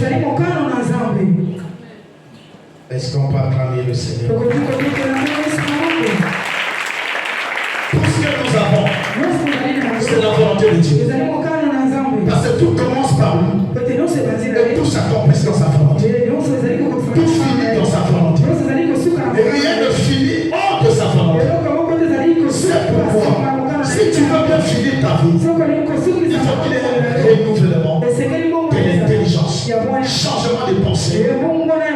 Est-ce qu'on peut acclamer le Seigneur? Tout ce que nous avons, c'est la volonté de Dieu. Parce que tout commence par lui. Et tout s'accomplit dans sa volonté. Tout finit dans sa volonté. Et rien ne finit hors de sa volonté. C'est pourquoi, si tu veux bien finir ta vie, il faut qu'il y ait un renouvellement de l'intelligence, changement de pensée,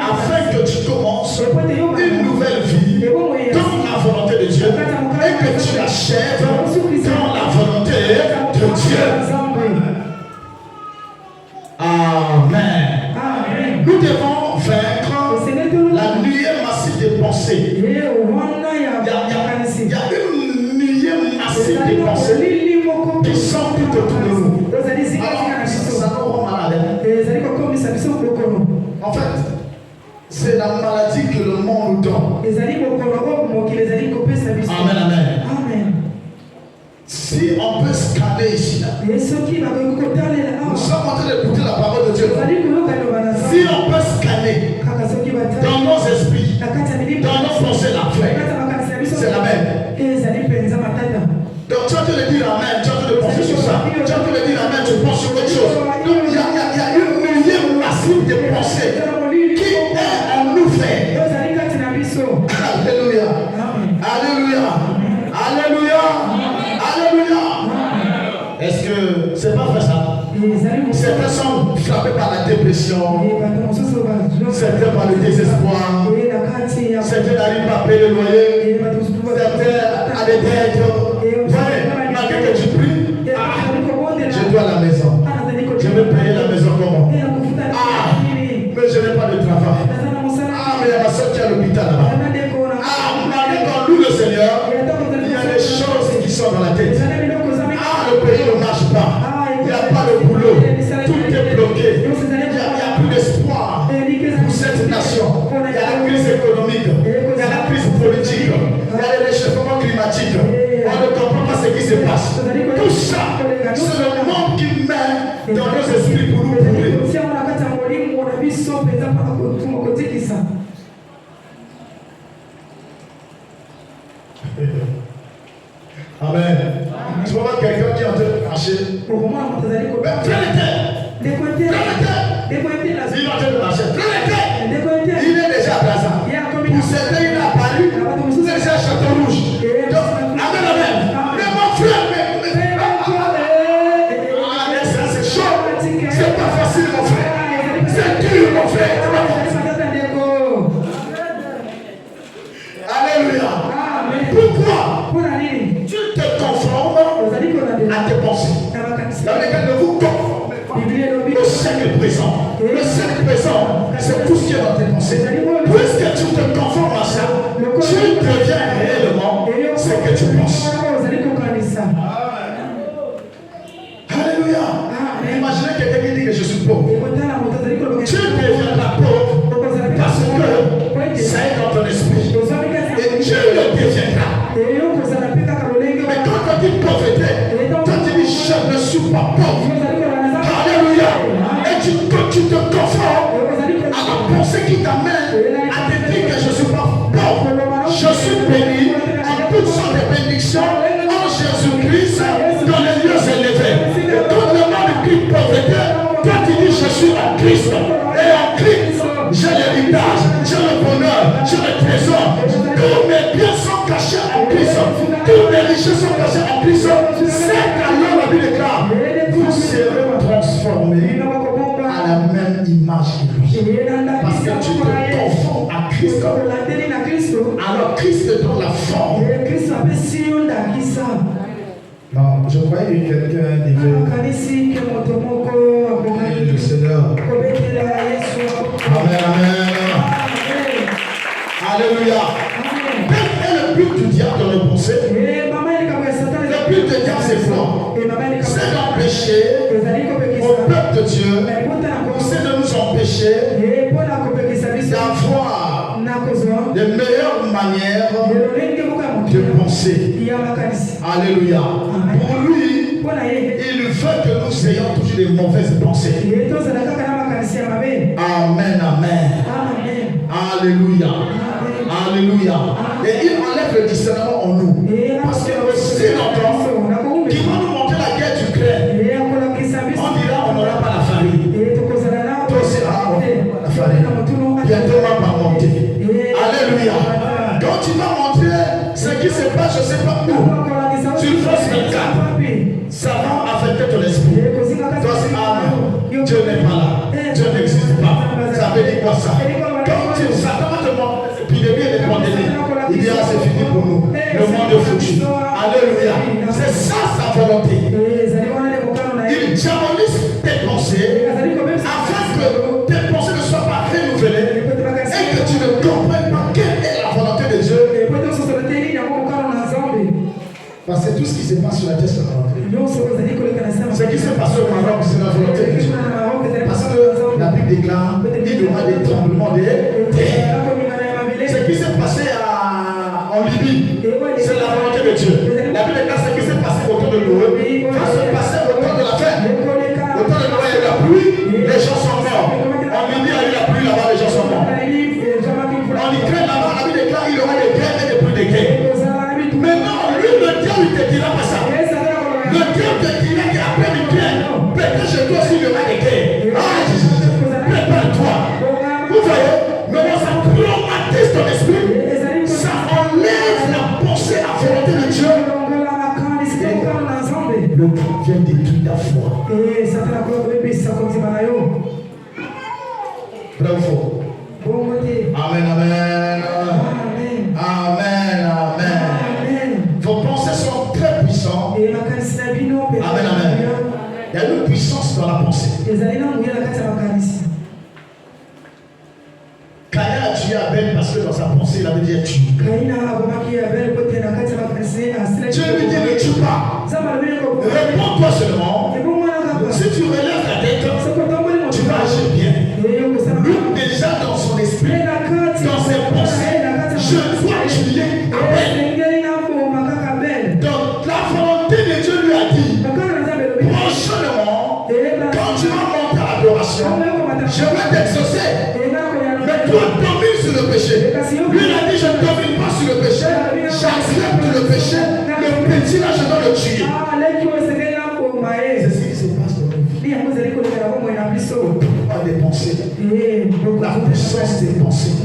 afin que tu commences une nouvelle vie dans la volonté de Dieu et que tu achèves dans la volonté de Dieu. Amen. Nous devons vaincre la nuée massive des pensées. Il y a une nuée massive des pensées qui sont tout autour de nous. Alors, ça nous rend malade. En fait, c'est la maladie que le monde nous donne. Amen, amen. amenés ici. Là. Nous sommes en train d'écouter la parole de Dieu. Si on peut scanner dans nos esprits, dans nos pensées, la foi, c'est la même. Donc tu as te le dire amen, tu as te le penser sur ça. Tu as te le dire amen, tu penses sur autre chose. Donc il y a une millième massive de pensées qui est en nous fait. Alléluia. Alléluia. Alléluia. Alléluia. Est-ce que c'est pas vrai ça? Certains sont frappés par la dépression, certains par le désespoir, certains n'arrivent pas à payer le loyer, certains à des dettes. Malgré que tu pries, je dois la maison. Je vais payer la maison comment? Mais je n'ai pas de travail. Mais il y a ma soeur qui est à l'hôpital là-bas. Malgré qu'on loue le Seigneur, il y a des choses qui sont dans la tête. Le pays ne marche pas. Il n'y a pas de boulot. Tout est bloqué. Il n'y a plus d'espoir pour cette nation. Il y a la crise économique. Il y a la crise politique. Il y a le réchauffement climatique. On ne comprend pas ce qui se passe. Tout ça, c'est le monde qui met dans nos esprits pour nous brûler. Amen. Tu vois quelqu'un qui est en train de marcher. Plein de terre. Il est en train de marcher. Plein de terre. Il est déjà présent. Pour certains, il a apparu. C'est un château rouge. Donc, amen, amen. Mais mon frère, c'est chaud. C'est pas facile, mon frère. C'est dur, mon frère. Alléluia. Pourquoi? Tu te conformes à tes pensées. Dans lesquelles ne vous conformez pas au siècle présent. Le siècle présent, c'est tout ce qui est dans tes pensées. Puisque tu te conformes à ça, tu deviens réellement ce que tu penses. Alléluia. Imaginez quelqu'un qui dit que je suis pauvre. Tu deviendras pauvre parce que ça est dans ton esprit. Et Dieu le deviendra. Mais quand on dit pauvreté, toi tu dis je ne suis pas pauvre. Alléluia. Et tu te conformes à la pensée qui t'amène à te dire que je ne suis pas pauvre. Je suis béni en toutes sortes de bénédictions en Jésus-Christ dans les lieux élevés. Et quand le monde crie pauvreté, toi tu dis je suis en Christ. Et en Christ, j'ai l'héritage, j'ai le bonheur, j'ai le trésor. Tous mes biens sont cachés en Christ. Toutes mes richesses sont cachées en Christ. C'est alors la Bible déclare, vous serez transformés à la même image que lui. Parce que tu te conformes à Christ. Alors Christ te donne la forme. Non, je croyais que quelqu'un disait le Seigneur. Amen, amen. Alléluia. Quel est le but du diable dans nos pensées? Le but du diable, c'est quoi? C'est d'empêcher au peuple de Dieu, c'est de nous empêcher d'avoir de meilleures manières de penser. Alléluia. Pour lui, il veut que nous ayons toujours des mauvaises pensées. Amen, amen. Alléluia. Alléluia. Et il enlève le discernement en nous. Parce que aussi longtemps qu'il va nous montrer la guerre d'Ukraine, on dira on n'aura pas la farine. Toi aussi, la farine. Bientôt on va monter. Alléluia. Donc tu vas montrer ce qui se passe, je ne sais pas où. Sur France 24, ça va affecter ton esprit. Toi aussi, Dieu n'est pas là. Dieu n'existe pas. Ça veut dire quoi ça? Quand Satan va te montrer l'épidémie et les pandémies, il dit c'est fini pour nous. Le monde est foutu. Alléluia. C'est ça sa volonté. Il diabolise tes pensées afin que tes pensées ne soient pas renouvelées et que tu ne comprennes pas quelle est la volonté de Dieu. Parce que tout ce qui se passe sur la terre, c'est la volonté. Ce qui s'est passé au Maroc, c'est la volonté de Dieu. Parce que la Bible déclare qu'il y aura des tremblements de terre. Ce qui s'est passé en Libye, c'est la volonté de Dieu. La Bible déclare ce qui s'est passé autour de nous va se Vrai ou faux? Amen, amen. Amen, amen. Vos pensées sont très puissantes. Amen, amen. Il y a une puissance dans la pensée. Caïn a tué Abel parce que dans sa pensée, il avait dit tue. Dieu lui dit ne tue pas. Réponds-toi seulement. Si tu relèves la tête, tu vas agir bien. Lui, déjà dans son esprit, dans ses pensées, je dois tuer Abel. Donc la volonté de Dieu lui a dit, prochainement, quand tu vas monter à l'adoration, je vais t'exaucer. Mais toi, domine sur le péché. Lui, il a dit, je ne domine pas sur le péché. J'accepte le péché. Le petit, là, je dois le tuer. C'est ce qui se passe dans notre vie. Pas des pensées. La puissance des pensées.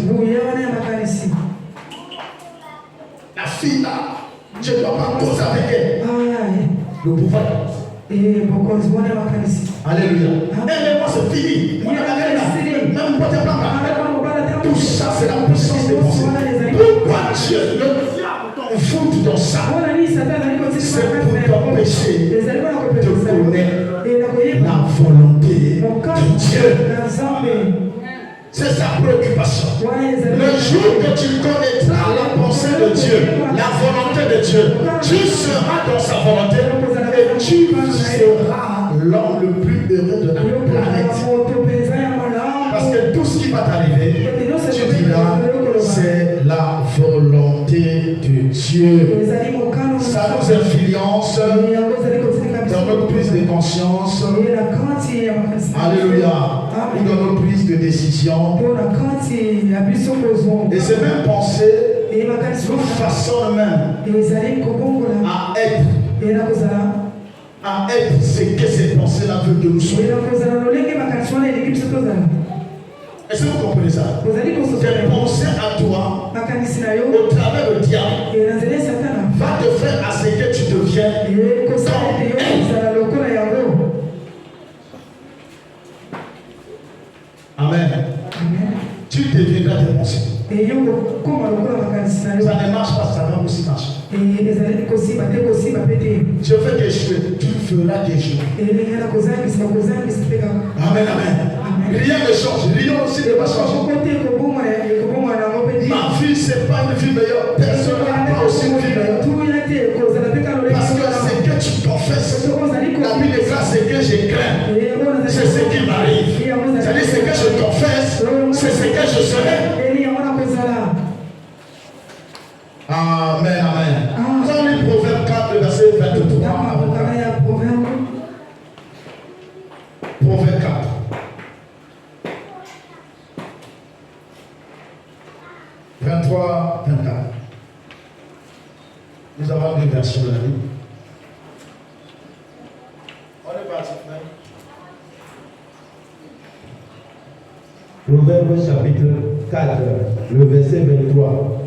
La fille, là, je ne dois pas causer avec elle. Le pouvoir. Alléluia. Et moi, c'est fini. Même pas de plan. Tout ça, c'est la puissance des pensées. Pourquoi Dieu, le diable t'envoûte dans ça? C'est pour t'empêcher de connaître la volonté de Dieu. C'est sa préoccupation. Le jour que tu connaîtras la pensée de Dieu, la volonté de Dieu, tu seras dans sa volonté et tu seras l'homme le plus heureux de la planète. Parce que tout ce qui va t'arriver, tu diras, c'est la volonté de Dieu. Ça nous influence dans notre prise de conscience. Alléluia. Ou dans notre prise de décision. Et ces mêmes pensées nous façonnent même à être ce que ces pensées-là veulent que nous soyons. Est-ce que vous comprenez ça? Tes pensées à toi, au travers du diable, va te faire à ce que tu deviens comme elle. Amen. Tu deviendras tes pensées. Ça ne marche pas, ça va aussi marcher. Je fais des choses, tu feras des choses. Amen, amen. Rien ne change, rien aussi ne va changer. Ma fille, c'est pas une vie meilleure. Personne n'a pas aussi une vie meilleure. Parce que c'est que tu confesses. La Bible est là, c'est que je crains. C'est ce qui m'arrive. C'est-à-dire, c'est que je confesse. C'est ce que je serai. Amen, amen. Dans les Proverbes 4, verset 23. Proverbe 4. « 23, 24. Nous avons deux versions de la Bible. On est parti, frère. Proverbe chapitre 4, le verset 23.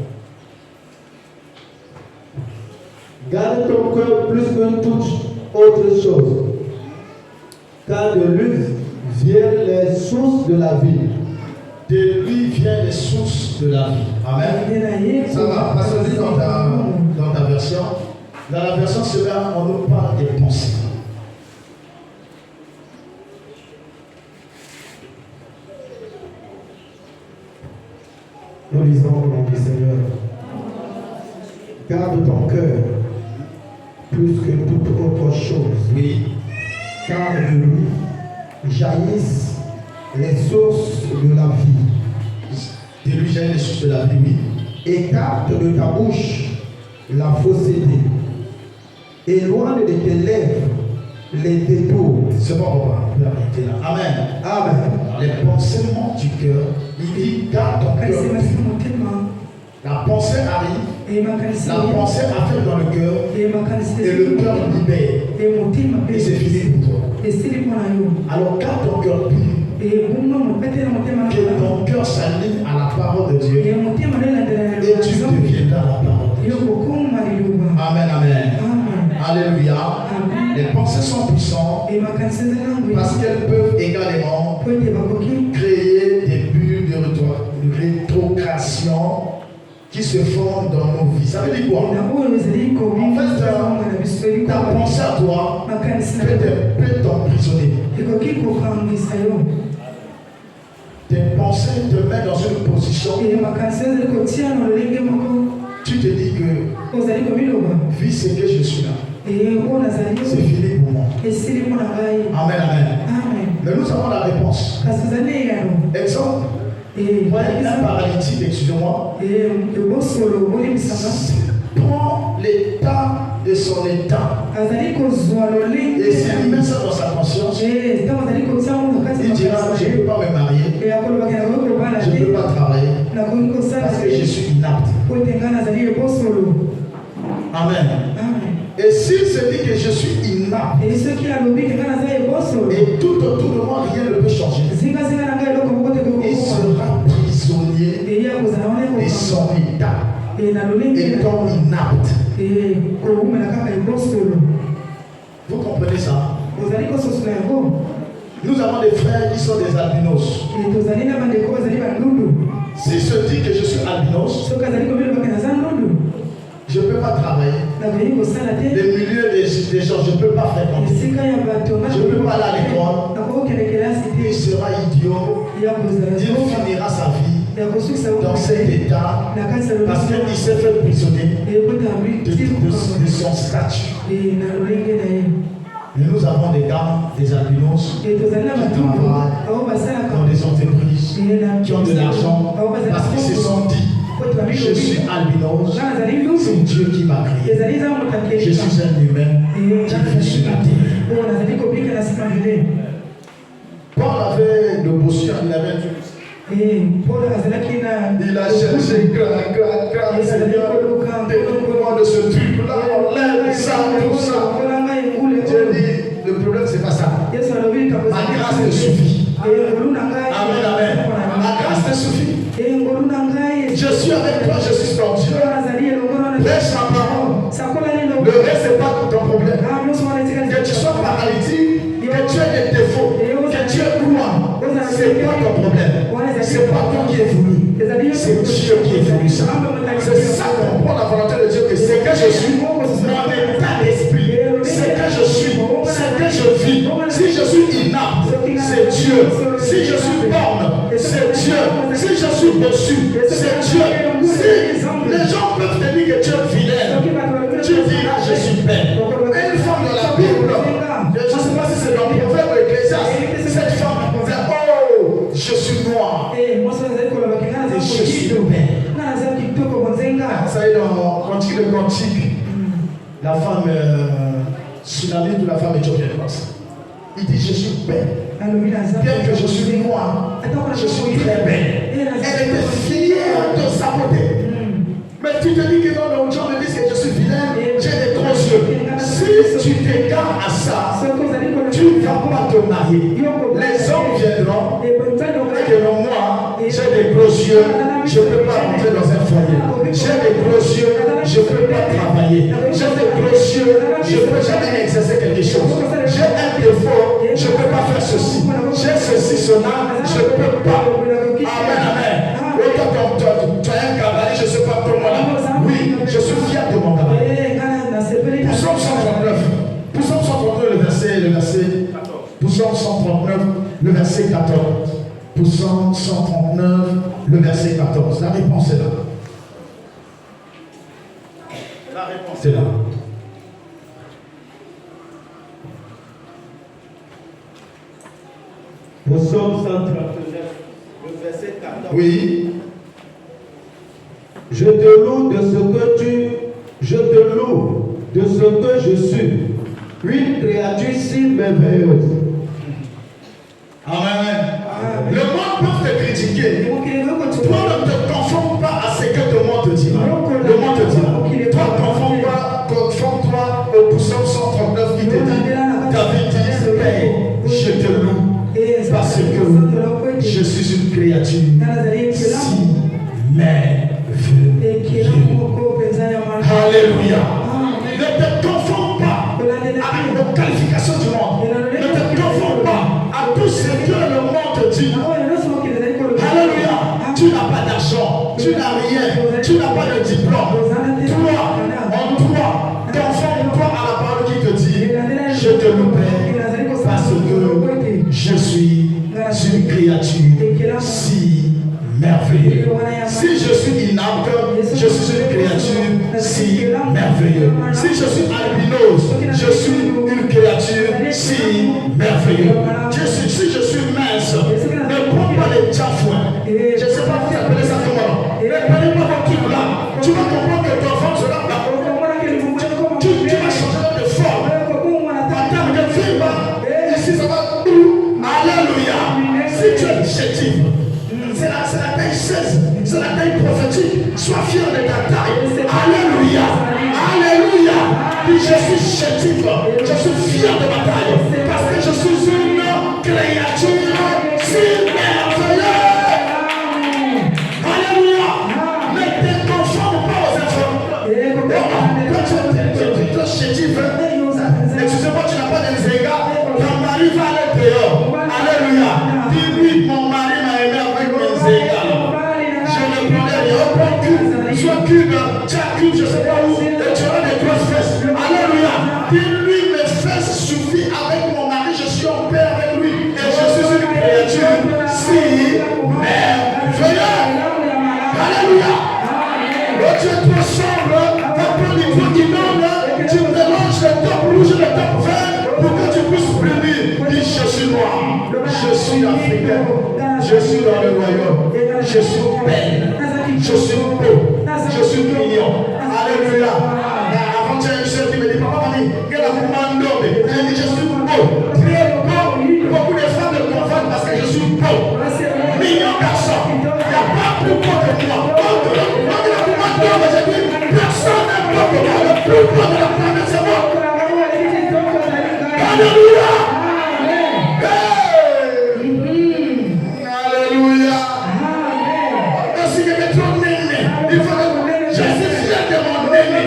Garde ton cœur plus que toute autre chose, car de lui viennent les sources de la vie. De lui viennent les sources de la vie. Amen. Ça va, parce que dans ta version, dans la version cela, on nous parle des pensées. Nous lisons au nom du Seigneur. Garde ton cœur plus que toute autre chose. Oui. Car de lui jaillissent les sources de la vie. De lui jaillissent les sources de la vie, oui. Écarte de ta bouche la fausseté. Éloigne de tes lèvres les détours. C'est bon, papa. Amen. Amen. Les pensements du cœur, il dit garde ton cœur. La pensée arrive, la pensée affecte dans le cœur, et le cœur libère. Et c'est fini pour toi. Alors garde ton cœur pur. Que ton cœur s'aligne à la parole de Dieu. Et tu deviendras la parole de Dieu. Amen, amen. Alléluia. Les pensées sont puissantes. Parce qu'elles peuvent également créer des bulles de rétrogradation qui se forment dans nos vies. Ça veut dire quoi? En fait, ta pensée à toi peut t'emprisonner. Tes pensées te mettent dans une position. Tu te dis que vu ce que je suis là, c'est fini pour moi. Amen, amen. Mais nous avons la réponse. Exemple, voyez un paralytique, excusez-moi, prend l'état de son état. Et s'il met ça dans sa conscience, il dira, je ne peux pas me marier, je ne peux pas travailler, parce que je suis inapte. Amen. Et s'il se dit que je suis inapte, et tout autour de moi, rien ne peut changer, il sera prisonnier de son état, étant inapte. Vous comprenez ça? Nous avons des frères qui sont des albinos. S'il se dit que je suis albinos, je ne peux pas travailler. Les milieux des gens, je ne peux pas fréquenter. Je ne peux pas aller à l'école. Il sera idiot. Il finira sa vie dans cet état parce qu'il s'est fait prisonnier de son statut. Mais nous avons des gars, des albinos, qui travaillent dans des entreprises, qui ont de l'argent, parce qu'ils se sont dit, je suis albinos, c'est Dieu qui m'a créé. Je suis un humain qui vit sur la terre. Paul avait le bossu, il avait un truc. Il a cherché grand Seigneur, délivre-moi de ce truc-là, enlève ça, tout ça. Dieu dit, le problème c'est pas ça. Ma grâce te suffit. Amen, amen. Ma grâce te suffit. Je suis avec toi, je suis ton Dieu. Laisse ma parole. Le reste c'est pas ton problème. Que tu sois paralytique, que tu aies des défauts, que tu aies quoi, c'est pas ton problème. C'est pas toi qui es voulu. C'est Dieu qui est voulu ça. C'est ça qu'on prend la volonté de Dieu, que c'est que je suis, mon état d'esprit, c'est que je suis, c'est que je vis. Si je suis inapte, c'est Dieu. Si je suis borne, c'est Dieu. Si je suis bossu, c'est Dieu. Si les gens peuvent te dire que tu es vilain, tu diras je suis père. Une femme dans la Bible, je ne sais pas si c'est dans le proverbe ou Ecclésiaste, cette femme disait, oh, je suis noir. Et je suis père. Ça y est, dans Cantique de Cantique, la femme tsunami ou la femme éthiopienne. Il dit, je suis belle. Bien que je suis noire, je suis très belle. Elle était fière de sa beauté. Mais tu te dis que non, les gens me disent que je suis vilain, j'ai des gros yeux. Si tu t'égares à ça, tu ne vas pas te marier. Les hommes viendront et diront, moi, j'ai des gros yeux, je ne peux pas rentrer dans un foyer. J'ai des gros yeux, je ne peux pas travailler. J'ai des gros yeux, je ne peux jamais exercer quelque chose. J'ai un défaut, je ne peux pas faire ceci. J'ai ceci, cela, je ne peux pas. Amen, amen. Tu as un cavalier, je ne sais pas comment là. Oui, je suis fier de mon cavalier. Psaume 139. Psaume 139, le verset 14. Psaume 139, le verset 14. Psaume 139, le verset 14. La réponse est là. La réponse est là. Psaume 139, le verset 14. Oui. Je te loue de ce que je te loue de ce que je suis, une créature si merveilleuse. Amen. Le monde peut te critiquer. Toi ne te confonds pas à ce que le monde te dira. Le monde te dira. Toi, confonds-toi au psaume 139 qui te dit, David dit, Père, je te loue parce que je suis une créature si merveilleuse. Alléluia. Ne te confonds pas avec nos qualifications du monde. tu n'as rien, tu n'as pas de diplôme. Toi, en toi, conforme-toi à la parole qui te dit, je te loue parce que je suis une créature si merveilleuse. Si je suis inapte, je suis une créature si merveilleuse. Si je suis albinos, je suis une créature si merveilleuse. Si je suis mince, ne prends pas les chafouins. Je ne sais pas vous appelez ça comment. Ne prenez pas votre truc là. Tu vas comprendre que ton enfant sera là. Tu vas changer de forme. En termes de film, ici ça va tout. Alléluia. Si tu es chétif, c'est la taille 16, c'est la taille prophétique. Sois fier de ta taille. Alléluia. Alléluia. Puis je suis chétif. Je suis fier de ma taille. Parce que je suis une créature si merveilleuse. Alléluia. Ne te conforme pas aux efforts. Quand tu es chétif, excusez-moi, tu n'as pas de zéga, ton mari va aller dehors. Alléluia. Dis-lui, mon mari m'a aimé avec mes zéga. Je ne prendrai rien. Prends cube, soit cube, tiens cube, je ne sais pas où, et tu auras des grosses fesses. Alléluia. Dis-lui, mes fesses suffisent avec mon mari, je suis en paix avec lui. Et je suis une créature si merveilleuse. Alléluia. Oh, tu es trop sombre, un peu niveau qui donne, tu mélanges le top rouge et le top vert pour que tu puisses briller. Dis, je suis noir, je suis africain, je suis dans le royaume, je suis belle, je suis beau, je suis mignon. Alléluia. Avant, tu as une soeur qui me dit, papa, mamie, quelle a commandé? J'ai dit, je suis beau, très beau. Beaucoup de femmes me confondent parce que je suis beau. Mignon garçon, il n'y a pas plus beau que moi. Personne n'est beau que moi, le plus beau de la planète, c'est moi. Alléluia. Alléluia. Merci que tu es trop néné. Il faut que je suis fier de mon néné.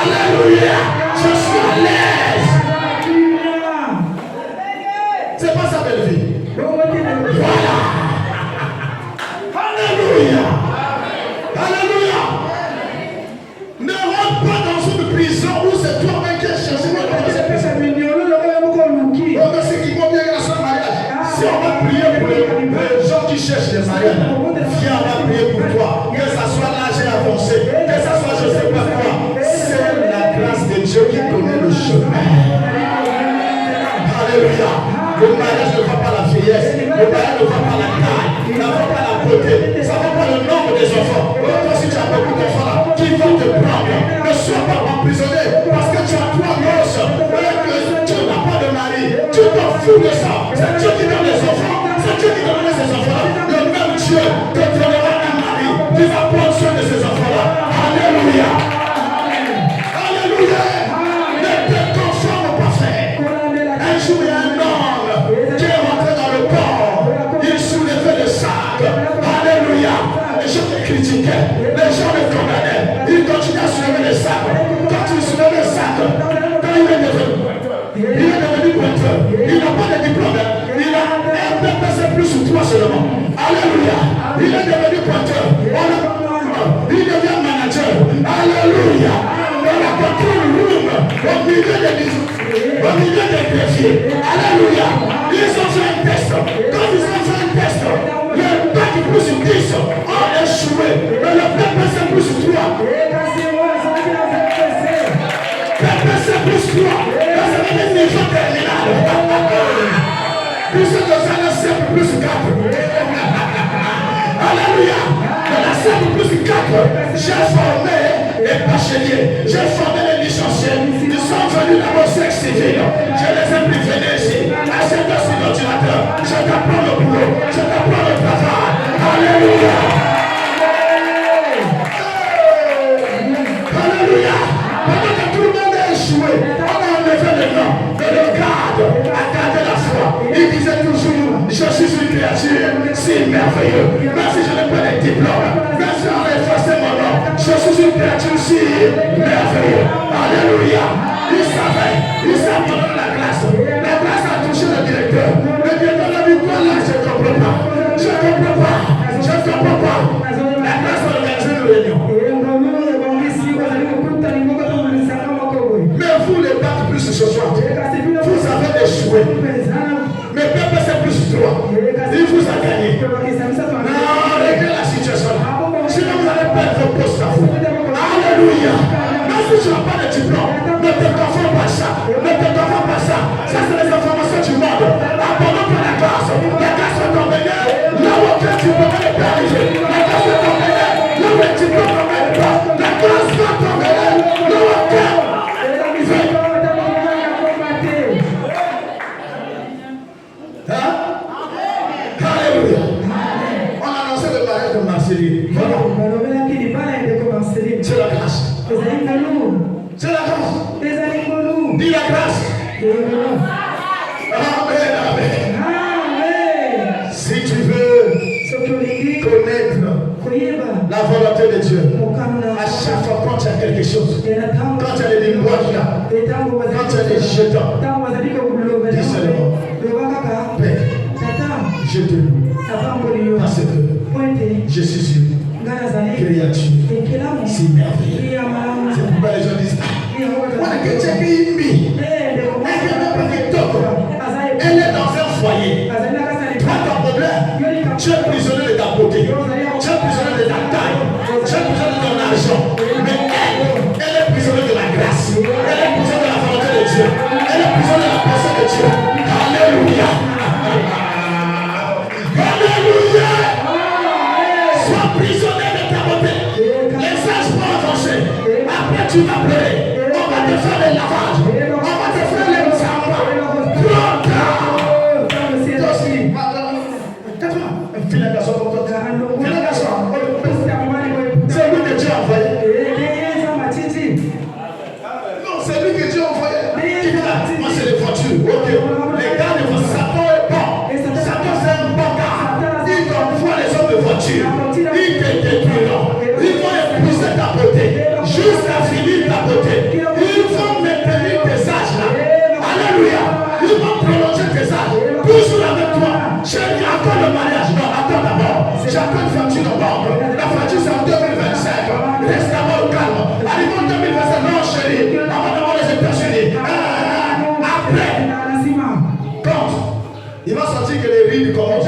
Alléluia. Je suis à l'aise. C'est pas sa belle vie. Voilà. Alléluia. Alléluia. Ne rentre pas dans une prison où c'est toi-même qui es cherché. Si on va prier pour les gens qui cherchent les mariages, viens, on va prier pour toi. Que ça soit l'âge avancé, que ça soit je ne sais pas quoi. C'est la grâce de Dieu qui connaît le chemin. Alléluia. Le mariage ne va pas la vieillesse, le mariage ne va pas la taille, il ne va pas la beauté, ça ne va pas le nombre des enfants. Toi, si tu as beaucoup d'enfants là, qui vont te prendre, ne sois pas emprisonné parce que tu as trois gosses, tu n'as pas de mari, tu t'en fous de ça. C'est Dieu qui donne les enfants, c'est Dieu qui donne ces enfants-là. Le même Dieu te donnera un mari qui va prendre soin de ces enfants-là. Alléluia. Alléluia. Ne te conforme pas, frère. Un jour, il y a un homme qui est rentré dans le port. Il soulevait le sac. Alléluia. Les gens te critiquaient. Les gens le condamnaient. Il continue à soulever le sac. Quand il soulève le sac, quand il est devenu pointeur, il n'a pas de diplôme. Il a un PPC plus sur 3 seulement. Alléluia. Il est devenu pointeur. Il devient manager. Alléluia. Dans la control room, au milieu des greffiers. Alléluia. Ils ont fait un test. Quand ils ont fait un test, le bac plus sur 10 ont échoué. Mais le PPC plus sur 3. PPC plus 3. Là, ça va être niveau terminal. Plus de ça, la CEP plus 4. Alléluia. Dans la CEP plus 4, j'ai formé les bacheliers, j'ai formé les licenciés. Ils sont venus dans mon sexe civil. Je les ai prévenus ici. Achète sur l'ordinateur. Je t'apprends le boulot. Je t'apprends le travail. Alléluia. Alléluia. Pendant que tout le monde a échoué, on a enlevé le nom de le garde à garder la foi. Il disait toujours, je suis une créature si merveilleuse. Même si je n'ai pas de diplôme, même si on a effacé mon nom, je suis une créature si merveilleuse. Alléluia. Il savait pendant la classe. La classe a touché le directeur. Le directeur a dit, quoi là, je ne comprends pas. Je ne comprends pas. Je ne comprends pas. La classe a organisé perds vos postes à vous. Alléluia. Même si tu n'as pas de diplôme, ne te confonds pas ça. Ne te confonds pas ça. Ça, c'est les informations du monde. Abandonne pas la grâce. La grâce va t'emmener là où aucun diplôme ne peut arriver. La grâce va t'emmener là où un diplôme n'emmène pas. La grâce va t'emmener là où aucun. Alléluia. On a annoncé le mariage de Marceline. Voilà. C'est la grâce. C'est la grâce. Dis la grâce. Amen, amen. Si tu veux connaître la volonté de Dieu, à chaque fois quand tu as quelque chose, quand tu as des lingots là, quand tu as des jetons, dis seulement, Père, je te loue parce que je suis une créature si merveilleuse. C'est pourquoi les gens disent, elle est dans un foyer. Toi, ton problème, tu es prisonnier de ta beauté, tu es prisonnier de ta taille, tu es prisonnier de ton argent. Mais elle est prisonnière de la grâce, elle est prisonnière de la volonté de Dieu, elle est prisonnière de la personne de Dieu. Alléluia. Alléluia. Sois prisonnier de ta beauté. Les sages vont avancer. Après, tu vas pleurer. On va te faire les lavages. On va te faire les sambas. Fais la garçon comme toi. Fais la garçon. C'est lui que Dieu a envoyé. Non, c'est lui que Dieu a envoyé. Qui dit là? Moi, c'est les voitures. Ok. Les gars de voitures. Satan est bon. Satan, c'est un bon gars. Il t'envoie les hommes de voiture. Il te détruira. Ils vont épuiser ta beauté. Jusqu'à finir ta beauté. Ils vont maintenir tes âges là. Alléluia. Ils vont prolonger tes âges. Toujours avec toi. Chérie, attends le mariage. Non, attends d'abord. J'attends une facture en banque. La facture c'est en 2025. Reste d'abord au calme. Arrivons en 2025. Non, chérie. Avant d'avoir les États-Unis. Après. Quand il va sentir que les rides commencent.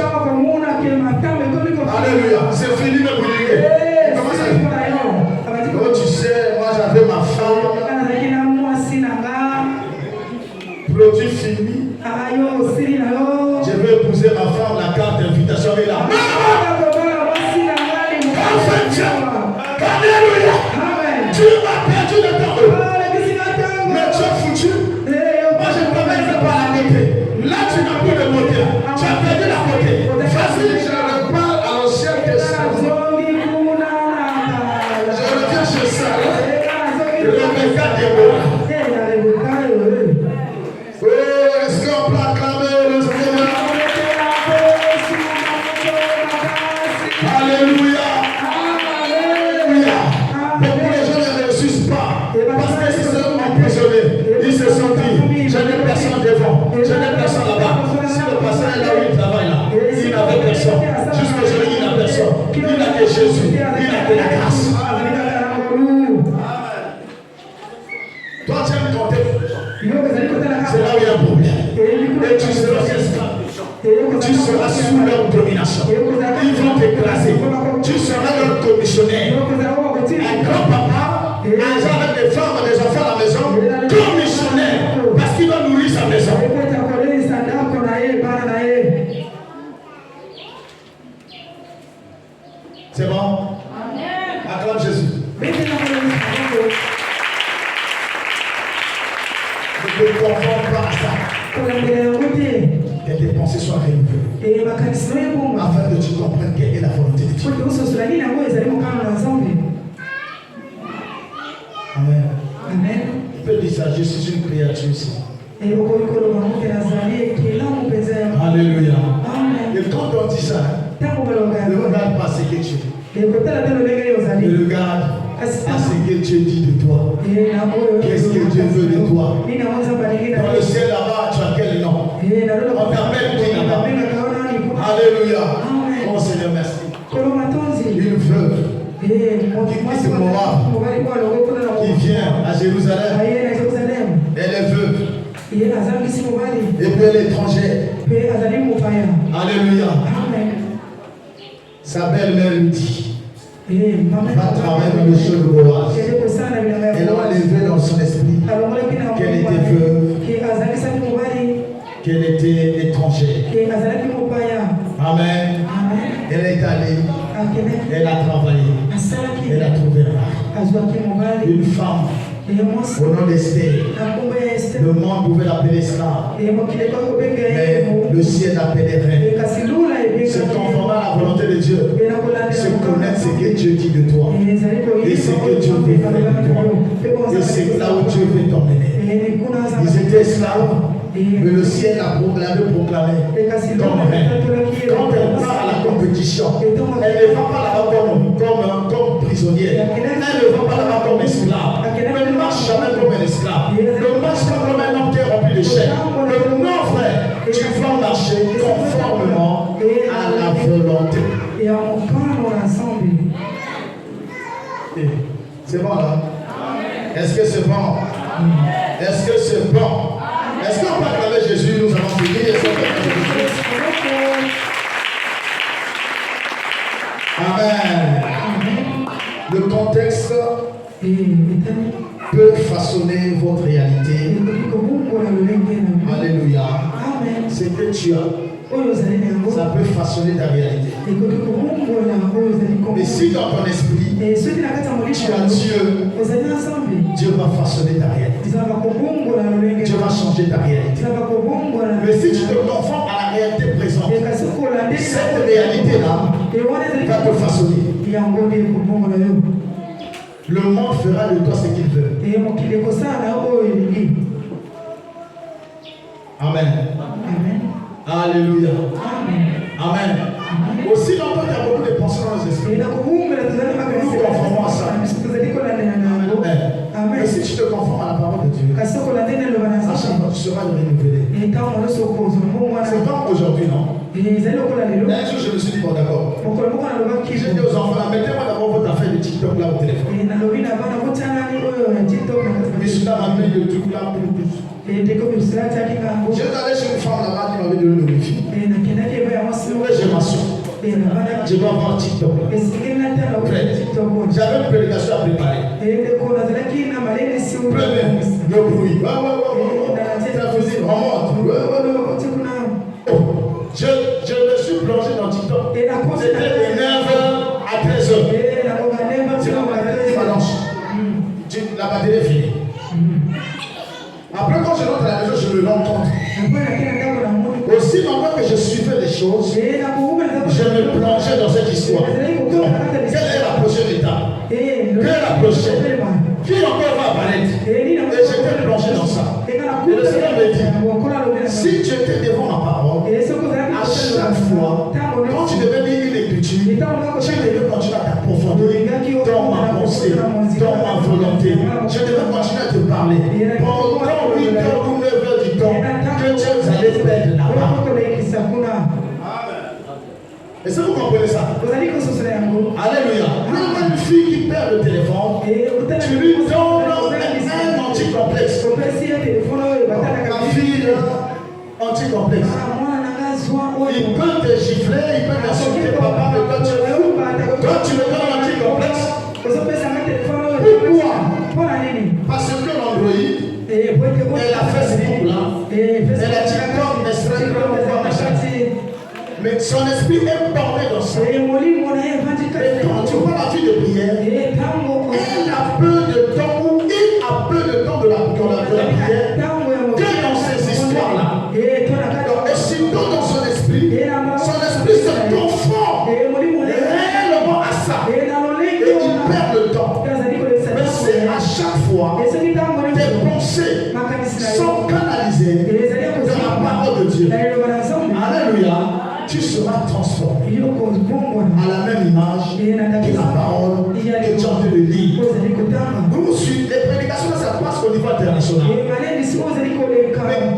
Alléluia. C'est fini de brûler. Comment ça? Oh, tu sais, moi j'avais ma femme. Produit fini. Je vais épouser ma femme, la carte d'invitation est là. Alléluia. Tu m'as perdu de temps. Mais tu as foutu. Moi je ne peux même pas la beauté. Là tu n'as plus de beauté. Tu as perdu la beauté. Facile, je repars à l'ancien testament. Je reviens chez Sarah. Rebecca Déborah. Oh, est-ce qu'on peut acclamer le Seigneur? Alléluia. Alléluia. Beaucoup de gens ne réussissent pas parce qu'ils se sont emprisonnés. Ils se sont dit, je n'ai personne devant, je n'ai personne là-bas. Si le pasteur est là où il travaille là, il n'avait personne. Jusqu'aujourd'hui, il n'a personne. Il n'a que Jésus, il n'a que la grâce. Toi, tu aimes compter. C'est là où il y a un problème. Et tu seras esclave. Tu seras sous leur domination. Ils vont t'écraser. Tu seras leur commissionnaire. Un grand-papa, un genre avec des femmes, des enfants à la maison, commissionnaire. Parce qu'il va nourrir sa maison. C'est bon? Acclame Jésus. Ne te confonds pas à ça. Que tes pensées soient renouvelées. Afin que tu comprennes quelle est la volonté de Dieu. Amen. Amen. Tu peux dire ça, je suis une créature ici. Alléluia. Et quand on dit ça, ne regarde pas ce que tu es. Ne regarde à ce que Dieu dit de toi. Qu'est-ce que Dieu veut de toi? Dans le ciel là-bas, tu as quel nom? On t'appelle qui là-bas? Alléluia. Oh Seigneur, merci. Une veuve qui quitte Moab, qui vient à Jérusalem. Elle est veuve. Et puis elle est étrangère. Alléluia. Sa belle-mère lui dit, va travailler dans le champ de Boaz. Elle a enlevé dans son esprit qu'elle était veuve, qu'elle était étrangère. Amen. Elle est allée, elle a travaillé, elle a trouvé un mari. Une femme au nom d'Esther. Le monde pouvait l'appeler esclave, mais le ciel l'appelait reine. Se conformer à la volonté de Dieu, se connaître ce que Dieu dit de toi et ce que Dieu veut faire de toi, et c'est là où Dieu veut t'emmener. Ils étaient esclaves, mais le ciel a proclamé comme reine. Quand elle part à la compétition, elle ne va pas là-bas comme prisonnière, elle ne va pas là-bas comme esclave, elle ne marche jamais comme un esclave, elle marche comme un homme qui est rempli de chair. Non, frère, tu vas marcher conformément à la volonté. C'est bon là? Est-ce que c'est bon? Est-ce que c'est bon? Est-ce qu'on peut acclamer Jésus? Nous avons fini. Amen. Le contexte peut façonner votre réalité. Alléluia. C'est que tu as, ça peut façonner ta réalité. Mais si dans ton esprit, tu as Dieu, Dieu va façonner ta réalité. Dieu va changer ta réalité. Mais si tu te conformes à la réalité présente, cette réalité-là va te façonner. Le monde fera de toi ce qu'il veut. Amen. Alléluia. Amen. Aussi longtemps qu'il y a beaucoup de pensées dans nos esprits, nous conformons à ça. Mais si tu te conformes à la parole de Dieu, à chaque fois tu seras renouvelé. C'est comme aujourd'hui, non? Un jour je me suis dit, bon d'accord. J'ai dit aux enfants, mettez-moi d'abord votre affaire de TikTok là au téléphone. Mais je suis là, ma le truc là, plus. J'étais allé chez une femme là-bas qui m'avait donné le wifi. J'ai ma soeur. Je dois avoir TikTok là. J'avais une prédication à préparer. Premier, le bruit. Ça faisait remonte. Je me suis plongé dans TikTok. C'était de 9h à 13h. C'est comme la batterie balance. La batterie est finie. Après, quand je rentre à la maison, je me l'entends. Aussi longtemps que je suivais les choses, je me plongeais dans cette histoire. Quelle est la prochaine étape? Quelle est la prochaine? Qui encore va apparaître? Et j'étais plongé dans ça. Et le Seigneur me dit, si tu étais devant ma parole, à chaque fois, quand tu devais lire une écriture, tu devais continuer à t'approfondir dans ma pensée, dans ma volonté. Je devais continuer à te parler. Pendant 8 heures ou 9 heures du temps, que Dieu allait perdre là-bas. Est-ce que vous comprenez ça? Alléluia. Même une fille qui perd le téléphone, tu lui donnes un anticomplexe. Ma fille, anticomplexe. Il peut te gifler, il peut t'insulter papa, mais quand tu le donnes anticomplexe, pourquoi? Parce que l'Android, elle a fait ce truc-là, elle a dit comme Instagram, mais son esprit est borné dans ça. Et quand tu vois la vie de prière, elle a peu de temps, ou il a peu de temps de la prière, que dans ces histoires-là. Donc, et surtout dans son esprit se conforme réellement à ça. Et il perd le temps. Mais c'est à chaque fois, tes pensées sont canalisées dans la parole de Dieu. Alléluia. Tu seras transformé à la même image que la parole que tu es en train de lire. Nous suivons les prédications, ça passe au niveau international. Mais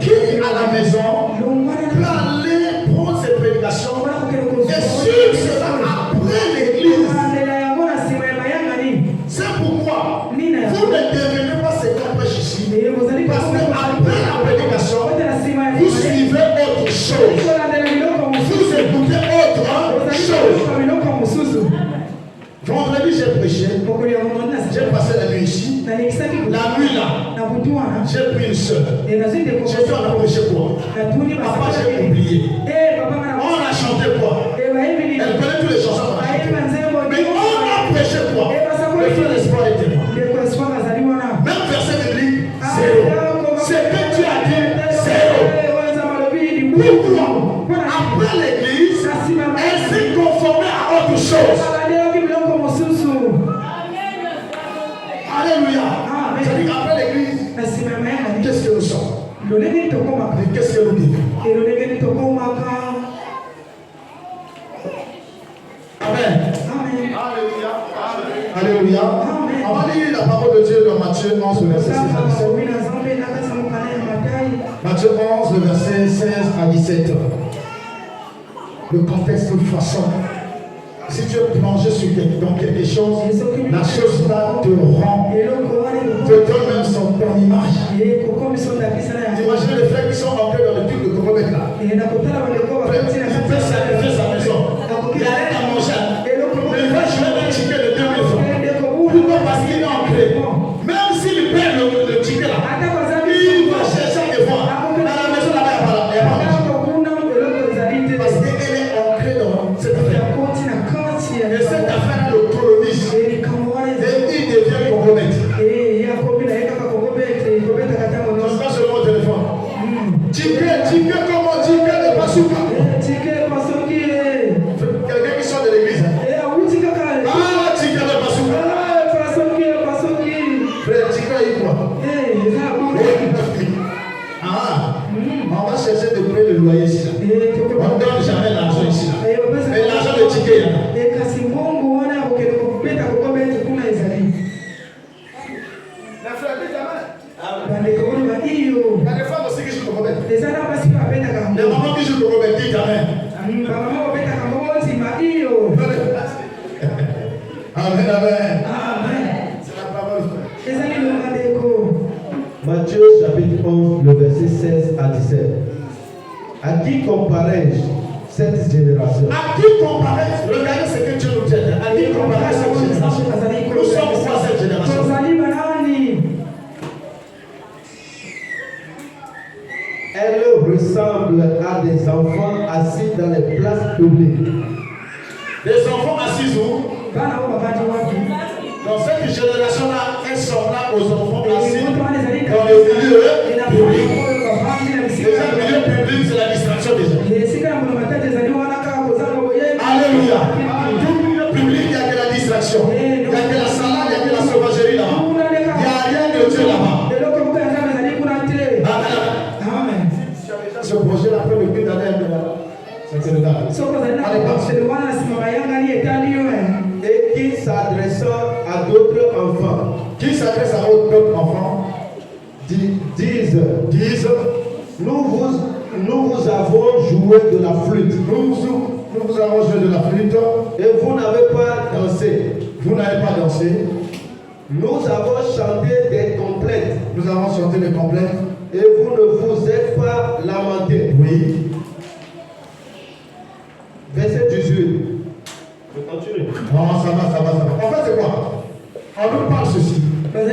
qui à la maison peut aller prendre ces prédications et suivre cela après l'église? C'est pourquoi vous ne devenez pas ce qu'on prêche ici. Parce qu'après la prédication, vous suivez autre chose. Vous écoutez autre chose. Vendredi, Jésus en a prêché quoi? Papa, j'ai oublié. On a chanté quoi? Elle connaît toutes les chansons. Mais on a prêché quoi? Le frère d'espoir est témoin. Même verset biblique, zéro. Ce que tu as dit, zéro. Pourquoi? Après l'église, elle s'est conformée à autre chose. Alléluia. C'est-à-dire qu'après l'église, qu'est-ce que nous sommes? Et qu'est-ce que nous disons? Amen. Alléluia. Alléluia. On va lire la parole de Dieu dans Matthieu 11, verset 16 à 17. Matthieu 11, le verset 16 à 17. Le contexte de façon. Si tu es plongé dans quelque chose, la chose là te rend, te donne même ton image. Imaginez les frères qui sont entrés dans le truc de Cocobek là. Il peut sacrifier sa maison. Il arrête à manger. Mais il va jouer un ticket de 2000 francs. Pourquoi? Parce qu'il est ancré. Même s'il perd le ticket là, il va chercher des fois. Dans la maison là-bas, il n'y a pas de parce qu'elle est ancrée dans cette affaire. Et cette affaire le colonise. Et il devient Cocobek. C'est pas seulement au téléphone. Ticket comme on dit, de Basuka. Quelqu'un qui sort de l'église. Ah, ticket de Basuka. Frère, ticket est quoi? Ah, on va chercher de près le loyer ici. On ne donne jamais l'argent ici. Mais l'argent de ticket, il y en a. Il y a des femmes aussi qui jouent au Robert. Les mamans qui jouent au Robert, dites Amen. Amen, amen. C'est la parole, frère. Matthieu chapitre 11, le verset 16 à 17. À qui comparais-je cette génération? À qui comparais-je? Regardez ce que Dieu nous dit. À qui comparais-je cette génération? Nous sommes quoi cette génération? Elle ressemble à des enfants assis dans les places publiques. Des enfants assis où? Dans cette génération-là, elles sont là aux enfants assis dans le milieu public. Déjà, le milieu public, c'est la distraction déjà. Alléluia. Tout milieu public, il n'y a que la distraction. Il n'y a que la salade, il n'y a que la sauvagerie là-bas. Il n'y a rien de Dieu là-bas. Amen. Ce projet-là, après le but d'aller c'est le gars. Et qui s'adressant à d'autres enfants. Qui s'adresse à d'autres enfants disent nous vous avons joué de la flûte. Nous vous avons joué de la flûte. Et vous n'avez pas dansé. Vous n'avez pas dansé. Nous avons chanté des complètes. Nous avons chanté des complètes. Et vous ne vous êtes pas lamenté. Oui. Verset 18. Je continue. Non, ça va. En fait, c'est quoi? On nous parle ceci. Cette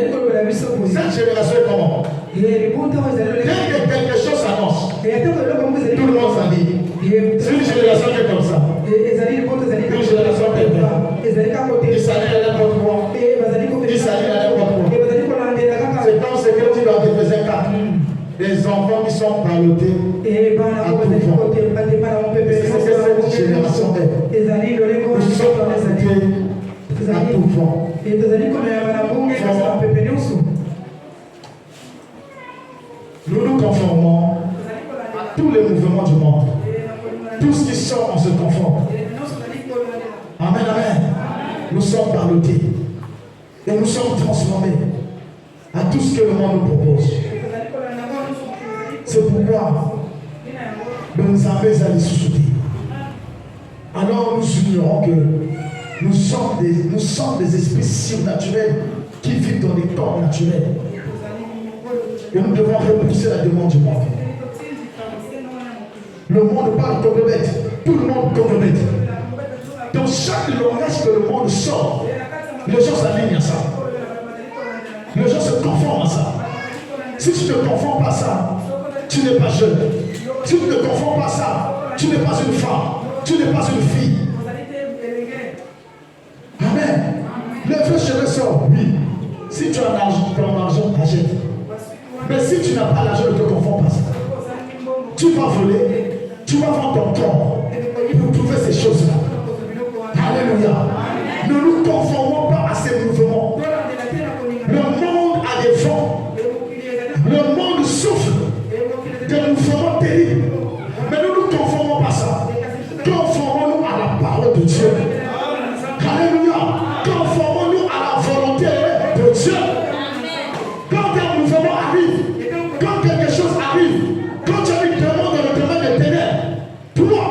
génération est comment? Dès que quelque chose s'annonce, tout le monde s'habille. C'est une génération qui est comme ça. Une génération qui est comme ça. Il s'allie à n'importe quoi. Il s'allie à n'importe quoi. C'est comme ce que tu dois te faire 4. Des enfants qui sont ballottés à tout vent. C'est ce que cette génération est. Nous sommes ballottés à tout vent. Nous nous conformons à tous les mouvements du monde. Tout ce qui sort, on se conforme. Amen, amen. Nous sommes ballottés. Et nous sommes transformés à tout ce que le monde nous propose. C'est pourquoi nous avons allé sous-souder. Alors nous ignorons que nous sommes des esprits surnaturels qui vivent dans des corps naturels. Et nous devons repousser la demande du monde. Le monde parle comme le bête. Tout le monde comme le bête. Dans chaque langage que le monde sort, les gens s'alignent à ça. Les gens se conforment à ça. Si tu ne confonds pas ça, tu n'es pas jeune. Si tu ne confonds pas ça, tu n'es pas une femme. Tu n'es pas une fille. Amen. Le frère chemin sort, oui. Si tu as l'argent, achète. Mais si tu n'as pas l'argent, ne te confonds pas ça. Tu vas voler, tu vas vendre ton corps pour trouver ces choses-là. Alléluia. Ne nous conformons pas à ces mouvements. Le monde a des vents. Le monde souffre des mouvements terribles. Mais nous ne nous conformons pas à ça. Conformons-nous à la parole de Dieu. Alléluia. Conformons-nous à la volonté de Dieu. Quand un mouvement arrive, quand quelque chose arrive, quand tu as une demande dans le domaine des ténèbres, toi,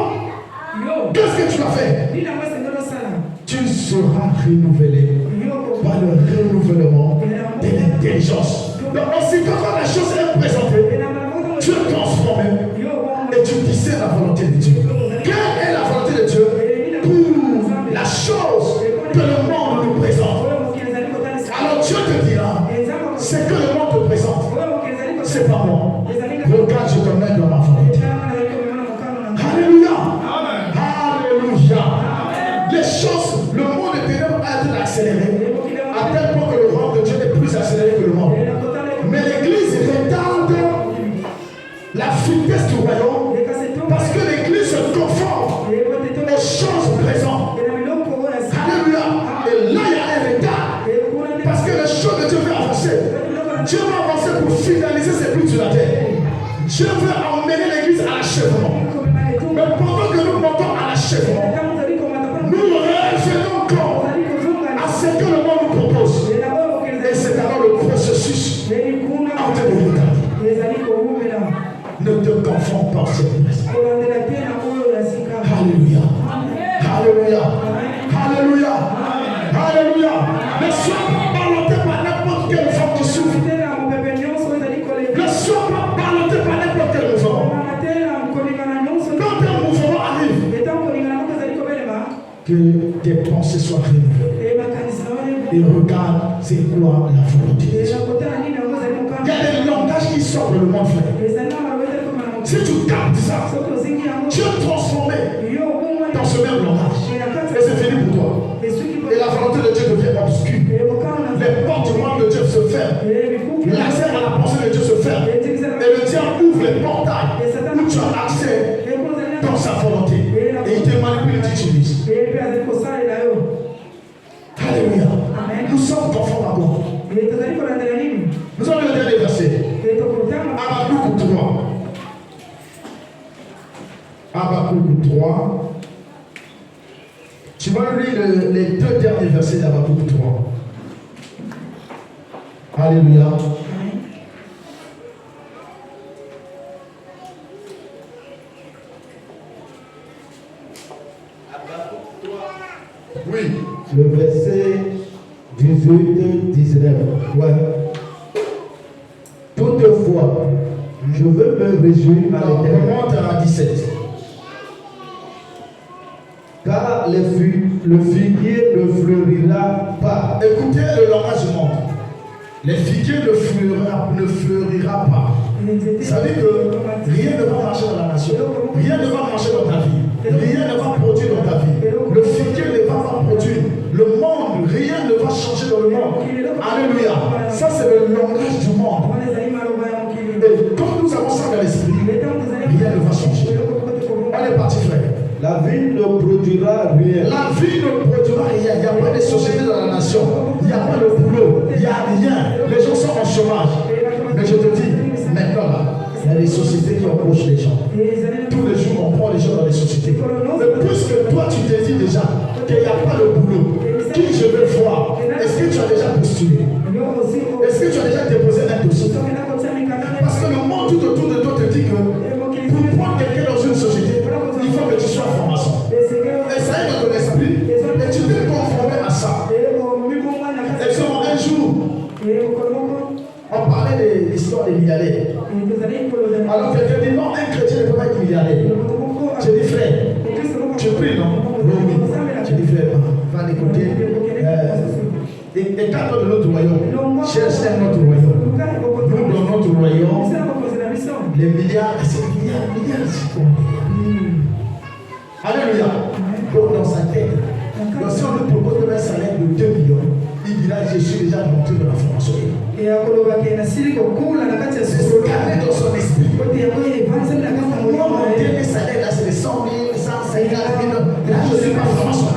qu'est-ce que tu vas faire? Tu seras renouvelé par le renouvellement de l'intelligence. Donc, aussitôt quand la chose est présentée, tu es transformé et tu discerne la volonté de Dieu. Quelle est la volonté de Dieu pour la chose que le monde nous présente? Alors Dieu te dira, c'est que le monde te présente, c'est pas moi. Regarde, je te mets dans ma volonté. Alléluia. Alléluia. Les choses, le monde est ténèbres a été accéléré à tel point que le royaume de Dieu est plus accéléré que le monde. Mais l'église retarde la vitesse du royaume parce que l'église se conforme aux choses présentes. Alléluia. Et là, il y a un retard parce que les choses de Dieu veut avancer. Dieu va avancer pour finaliser ses buts sur la terre. Dieu veut emmener l'église à l'achèvement. Mais pendant que nous montons à l'achèvement, nous revenons encore à ce que le monde nous propose. Et c'est alors le processus entre nous regarder. Ne te confonds pas sur cette place. Alléluia. Alléluia. Alléluia. Alléluia. Ne sois pas ballotté par n'importe quelle femme qui souffre. Ne sois pas ballotté par n'importe quel mouvement. Quand un mouvement arrive, que tes pensées soient renouvelées. Et regarde, c'est quoi la volonté de Dieu. Il y a des langages qui sortent de le monde, frère. Si tu captes ça, tu es transformé dans ce même langage. Et c'est fini pour toi. Et la volonté de Dieu devient obscure. Les portes du monde de Dieu se ferment. L'accès à la pensée de Dieu se ferme. Et le diable ouvre les portails où tu as accès dans sa volonté. Et il te manipule, tu utilises. Alléluia. Nous sommes conformes à quoi? Nous allons le dernier verset. Habakkuk 3. Habakkuk 3. Tu vas lire les deux derniers versets d'Habakkuk 3. Alléluia. Oui. Le verset 18-19. Ouais. Toutefois, je veux me réjouir à l'éternel. On remonte à 17. Car le figuier ne fleurira pas. Écoutez le langage du monde. Les figuiers ne fleurira pas. Ça veut dire que rien ne va marcher dans la nation. Rien ne va marcher dans ta vie. Rien ne va produire dans ta vie. Le figuier ne va pas produire. Le monde, rien ne va changer dans le monde. Alléluia. Ça, c'est le langage du monde. Et quand nous avons ça dans l'esprit, rien ne va changer. On est parti, frère. La vie ne produira rien. La vie ne produira rien. Il n'y a pas de société dans la nation. Il n'y a pas de boulot. Il n'y a rien. Les gens sont en chômage. Mais je te dis, maintenant là, il y a des sociétés qui embauchent les gens. Tous les jours, on prend les gens dans les sociétés. Mais puisque toi, tu te dis déjà qu'il n'y a pas de boulot, qui je vais voir, est-ce que tu as déjà postulé? Est-ce que tu as déjà déposé un dossier? Parce que le monde tout autour de toi te dit que pour prendre quelqu'un dans une société, il faut que tu sois formation. Et ça est dans ton esprit. Et tu t'es conformé à ça. Et seulement un jour, on parlait de l'histoire des milliardaires. Alors quelqu'un dit non, un chrétien ne peut pas être milliardaire. J'ai dit frère, tu pries non? Oui. J'ai dit frère, va l'écouter. Et quand de notre royaume, cherche un autre royaume. Nous dans notre royaume. les milliards, c'est milliards de citoyens. Alléluia. Donc dans sa tête, donc si on lui propose de un salaire de 2 millions, il dira je suis déjà monté de la formation. C'est calme dans son esprit. Moi, mon dernier salaire là, c'est de 100 000, 150 000. Là, je suis pas formation.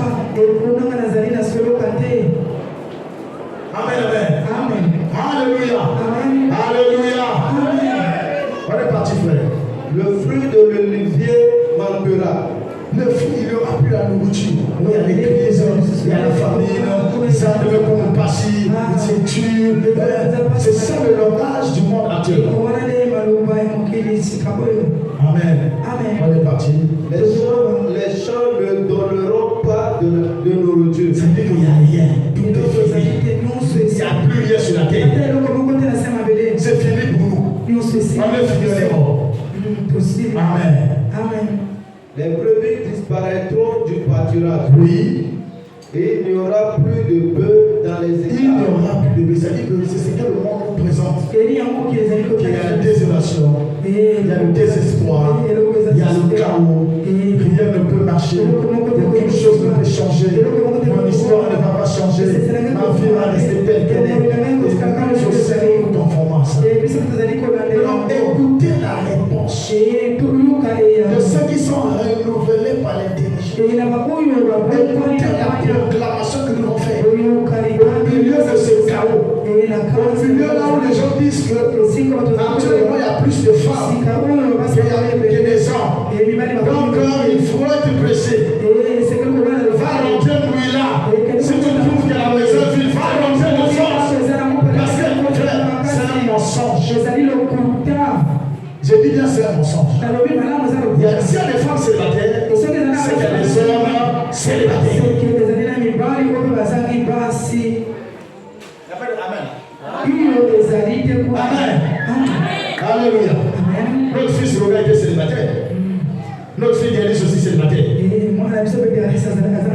Amen, amen. Amen. Alléluia. Amen. Alléluia. Amen. On est parti, frère. Le fruit de l'olivier manquera. Le fruit, il n'y aura plus la nourriture. Il y a les crises, il y a la famine, ça ne veut pas passer, c'est dur. C'est ça le langage du monde actuel. Amen. Amen. On est parti. Les champs ne donneront pas de nourriture. Ça veut dire qu'il n'y a rien. Tout est fini. Il n'y a plus rien sur la terre. C'est fini pour nous. On est fini, on est mort. Amen. Amen. Les brebis disparaîtront du pâturage. Oui. Et il n'y aura plus de bœufs dans les états. Il n'y aura plus de bœufs. C'est-à-dire que c'est ce que le monde présente. Il y a la désolation, il y a le désespoir, il y a le chaos. Rien ne peut marcher. Aucune chose ne peut changer. Mon histoire ne va pas changer. Ma vie va rester telle qu'elle est. Je sais où ton format ça. Donc écoutez la réponse de ceux qui sont renouvelés par l'intelligence. Écoutez la proclamation que nous avons faite. Au milieu de ce chaos, au milieu là où les gens disent que actuellement il y a plus de femmes que des hommes. Donc il faut être pressé. Va rentrer bruit là. Si tu trouves que la maison est vide, va rentrer de force. Parce que c'est un mensonge. Je dis bien c'est un mensonge. Il y a s'il y a des femmes célibataires, c'est qu'il y a des hommes célibataires. Amen. Alléluia. Notre fils Robert était célibataire. Notre fille Géraldine aussi célibataire.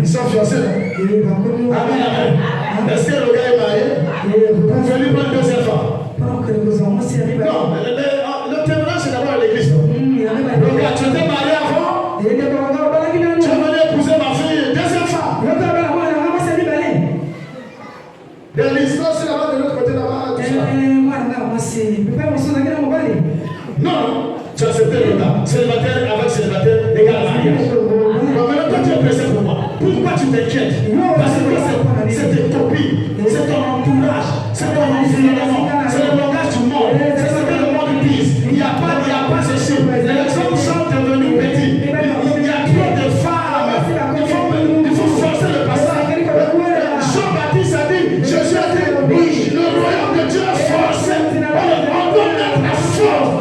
Ils sont fiancés. Amen, amen. Est-ce que le gars est marié? Vous pouvez lui prendre 2 enfants. Non, le témoignage c'est d'abord à l'église. Le gars, tu étais marié avant? Tu es venu épouser ma fille 2 enfants. Et l'histoire c'est là-bas de l'autre côté là-bas. Non, tu as accepté le gars. Célibataire avec célibataire égale mariage. Maintenant, toi tu es pressé pour moi. Pourquoi tu t'inquiètes? Parce que c'est tes copines, c'est ton entourage, c'est ton environnement, c'est le langage du monde, c'est ce que le monde dit. Il n'y a pas ceci. Les hommes sont devenus petits. Il y a trop de femmes. Il faut forcer le passage. Jean-Baptiste a dit, Jésus a dit, le royaume de Dieu est forcé. On doit mettre la force.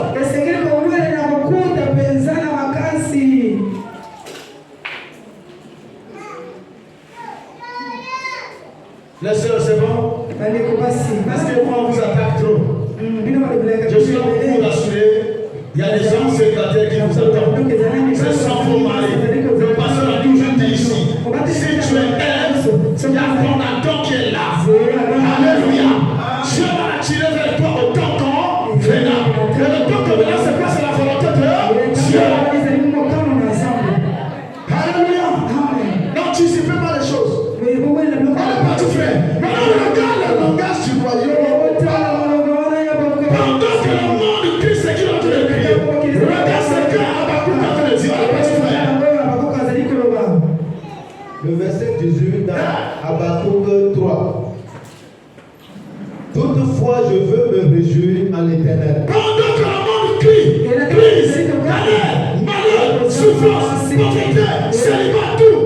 Les sœurs, c'est bon? Parce que moi, on vous attaque trop. Je suis là pour vous rassurer. Il y a des hommes célibataires qui vous attendent. C'est sans faux mari. Le pasteur a toujours dit ici. Si tu es elle, il y a ton attend qui est là. Alléluia. Dieu va attirer vers toi au temps qu'on venant. Et le temps qu'on venant, c'est quoi? C'est la volonté de Dieu. Alléluia. N'anticipez pas les choses. On est parti, frère. Maintenant, regarde le langage du royaume. Pendant que le monde crie ce qu'il est en train de crier. Regarde ce que Habakkuk est en train de dire. On est parti, frère. Le verset 18 dans Habakkuk 3. Toutefois, je veux me réjouir en l'Éternel. Pendant que le monde crie, crise, malheur, souffrance, pauvreté, célibat, tout.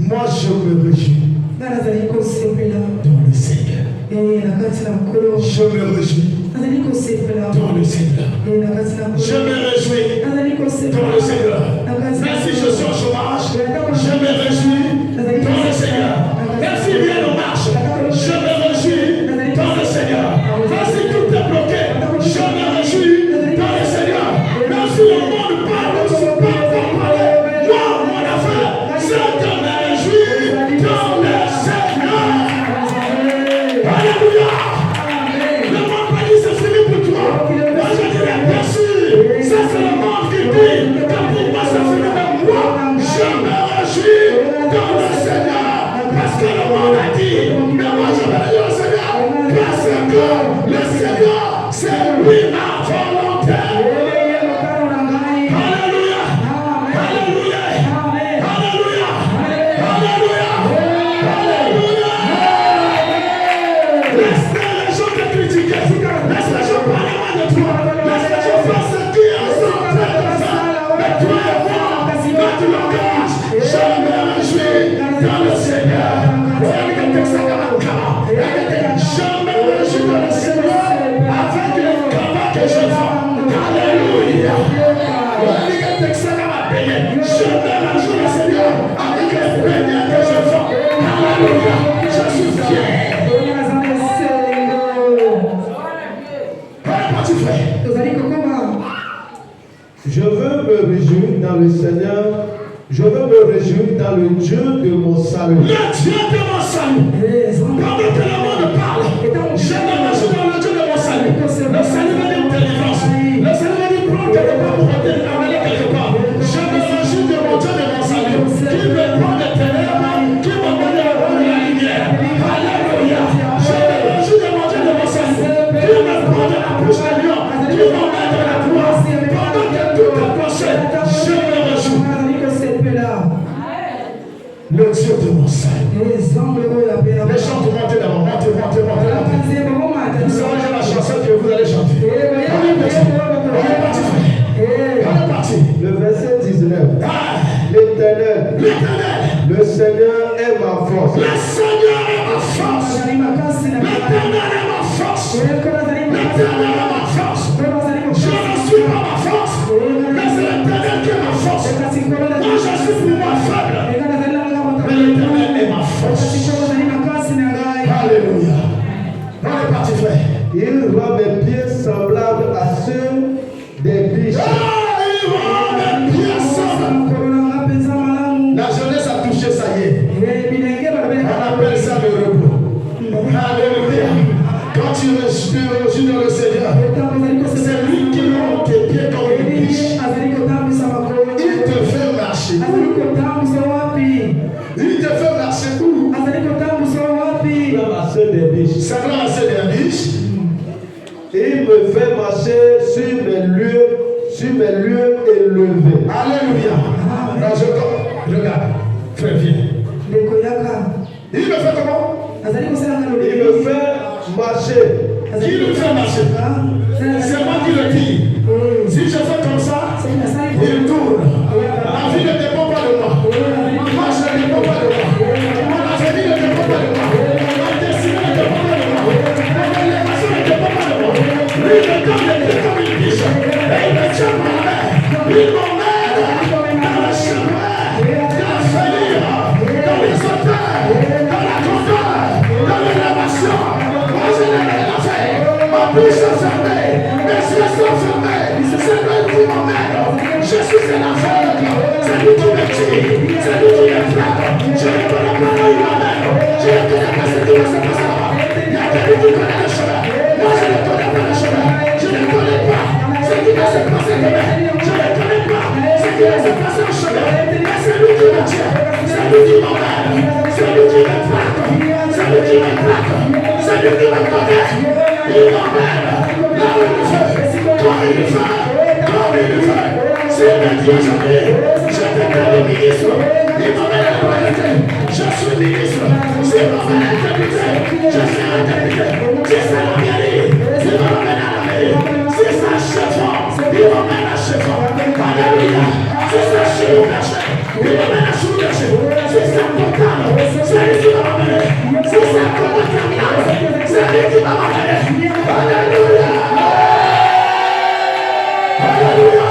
Moi, je me réjouis dans le Seigneur. Je me réjouis dans le Seigneur. Je me réjouis dans le Seigneur. Même si je suis au chômage, je me réjouis dans le Seigneur. Même si rien ne marche, je me réjouis dans le Seigneur. Même si tout est bloqué, je me réjouis dans le Seigneur. Même si le monde parle, je ne peux pas parler. Moi, mon affaire, c'est de me réjouir dans le Seigneur. Alléluia. Le monde va dire c'est fini pour toi. Moi, je dirais merci. Seigneur. Je me réjouis dans le Seigneur avec les combats que je fais. Alléluia. Je me réjouis dans le Seigneur avec les prières que je fais. Alléluia. Je suis fier. Je veux me réjouir dans le Seigneur. Je veux me réjouir dans le Dieu de mon salut. Le Dieu de mon salut. Pendant que le monde parle, je me réjouis dans le Dieu de mon salut. Le salut va dire délivrance. Le salut va dire prendre quelque part pour amener quelque part. Je me réjouis de mon Dieu de mon salut. Qui me prend des ténèbres, qui me met la lumière. Alléluia. Je me réjouis de mon Dieu de mon salut. Qui me prend de la bouche de lion, qui m'emmène de la croix. Pendant que tout est prochain, je me réjouis. Le Dieu de mon salut. Les gens vont monter d'abord, montez. Vous savez la chanson que vous allez chanter. On est parti. Le verset 19. L'Éternel, le Seigneur est ma force. Le Seigneur est ma force. L'Éternel est ma force. L'Éternel est ma force. Je ne suis pas ma force, mais c'est l'Éternel qui est ma force. Moi je suis pour moi faible. Mais l'Éternel est ma force. Alléluia. On est parti, frère. Il rend mes pieds semblables à ceux des biches. Il rend mes pieds semblables. La jeunesse a touché, ça y est. On appelle ça le repos. Alléluia. Quand tu réjouis dans le Seigneur, c'est lui qui rend tes pieds comme une biche. Il te fait marcher. Il te fait marcher où? À ceux des biches. Ça va marcher des biches. Il me fait marcher sur mes lieux élevés. Alléluia. Non, regarde. Frère, viens. Il me fait comment? Il me fait marcher. Qui le fait marcher? C'est moi qui le dis. Si je fais comme ça, il tourne. La vie ne dépend pas de moi. Moi, je ne dépend pas de moi. Mon avenir ne dépend pas de moi. Ma destinée ne dépend pas de moi. Ma élévation ne dépend pas de moi. Lui me donne les pieds comme une biche. Et il me tient par la main. Il m'emmène dans le chemin de la faillite, dans les hôtels, dans la grandeur, dans l'élévation. Moi, je n'ai rien à faire. Ma bouche est fermée. Mes yeux sont fermés. C'est lui qui m'emmène. Je suis un aveugle. C'est lui qui me tue. C'est lui qui me frappe. Je ne connais pas là où il m'amène. Je ne connais pas ce qui va se passer là-bas. Il y a quelqu'un qui connaît le chemin. Moi, je ne connais pas le chemin. Je ne connais pas ce qui va se passer demain. Je ne connais pas ce qui va se passer au chemin. Mais c'est lui qui me tient. C'est lui qui m'emmène. C'est lui qui me frappe. C'est lui qui me frappe. C'est lui qui me connaît. Il m'emmène là où il veut. Quand il veut. Quand il veut. C'est le Dieu jamais. Je t'appelle le ministre. Il m'emmène à la royauté. Je suis ministre. C'est m'emmène à la député. Je suis un député. C'est ça la mairie. Il m'emmène à la mairie. C'est ça chef. Il m'emmène à chef. Alléluia. C'est ça chez le berger. Il m'emmène à sous le berger. C'est ça comptable. C'est lui qui m'a emmené. C'est ça comme terminal. C'est lui qui m'a emmené. Alléluia. Alléluia.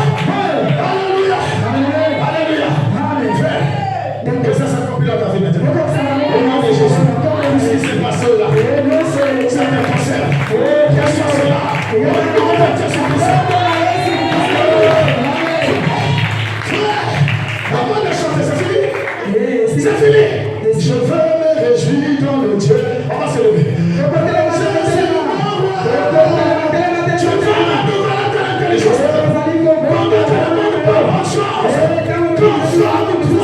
Alléluia. Alléluia. Frère, que ça s'accomplit dans ta vie maintenant. Au nom de Jésus. Ce qui s'est passé là, ça te concerne. Qu'est-ce que c'est là? Au nom de Jésus-Christ. Frère, avant de chanter, c'est fini. C'est fini. Je veux me réjouir dans le Dieu. On va se lever. Je veux la nouvelle intelligence. Pendant que le monde parle en chose, comme ça, nous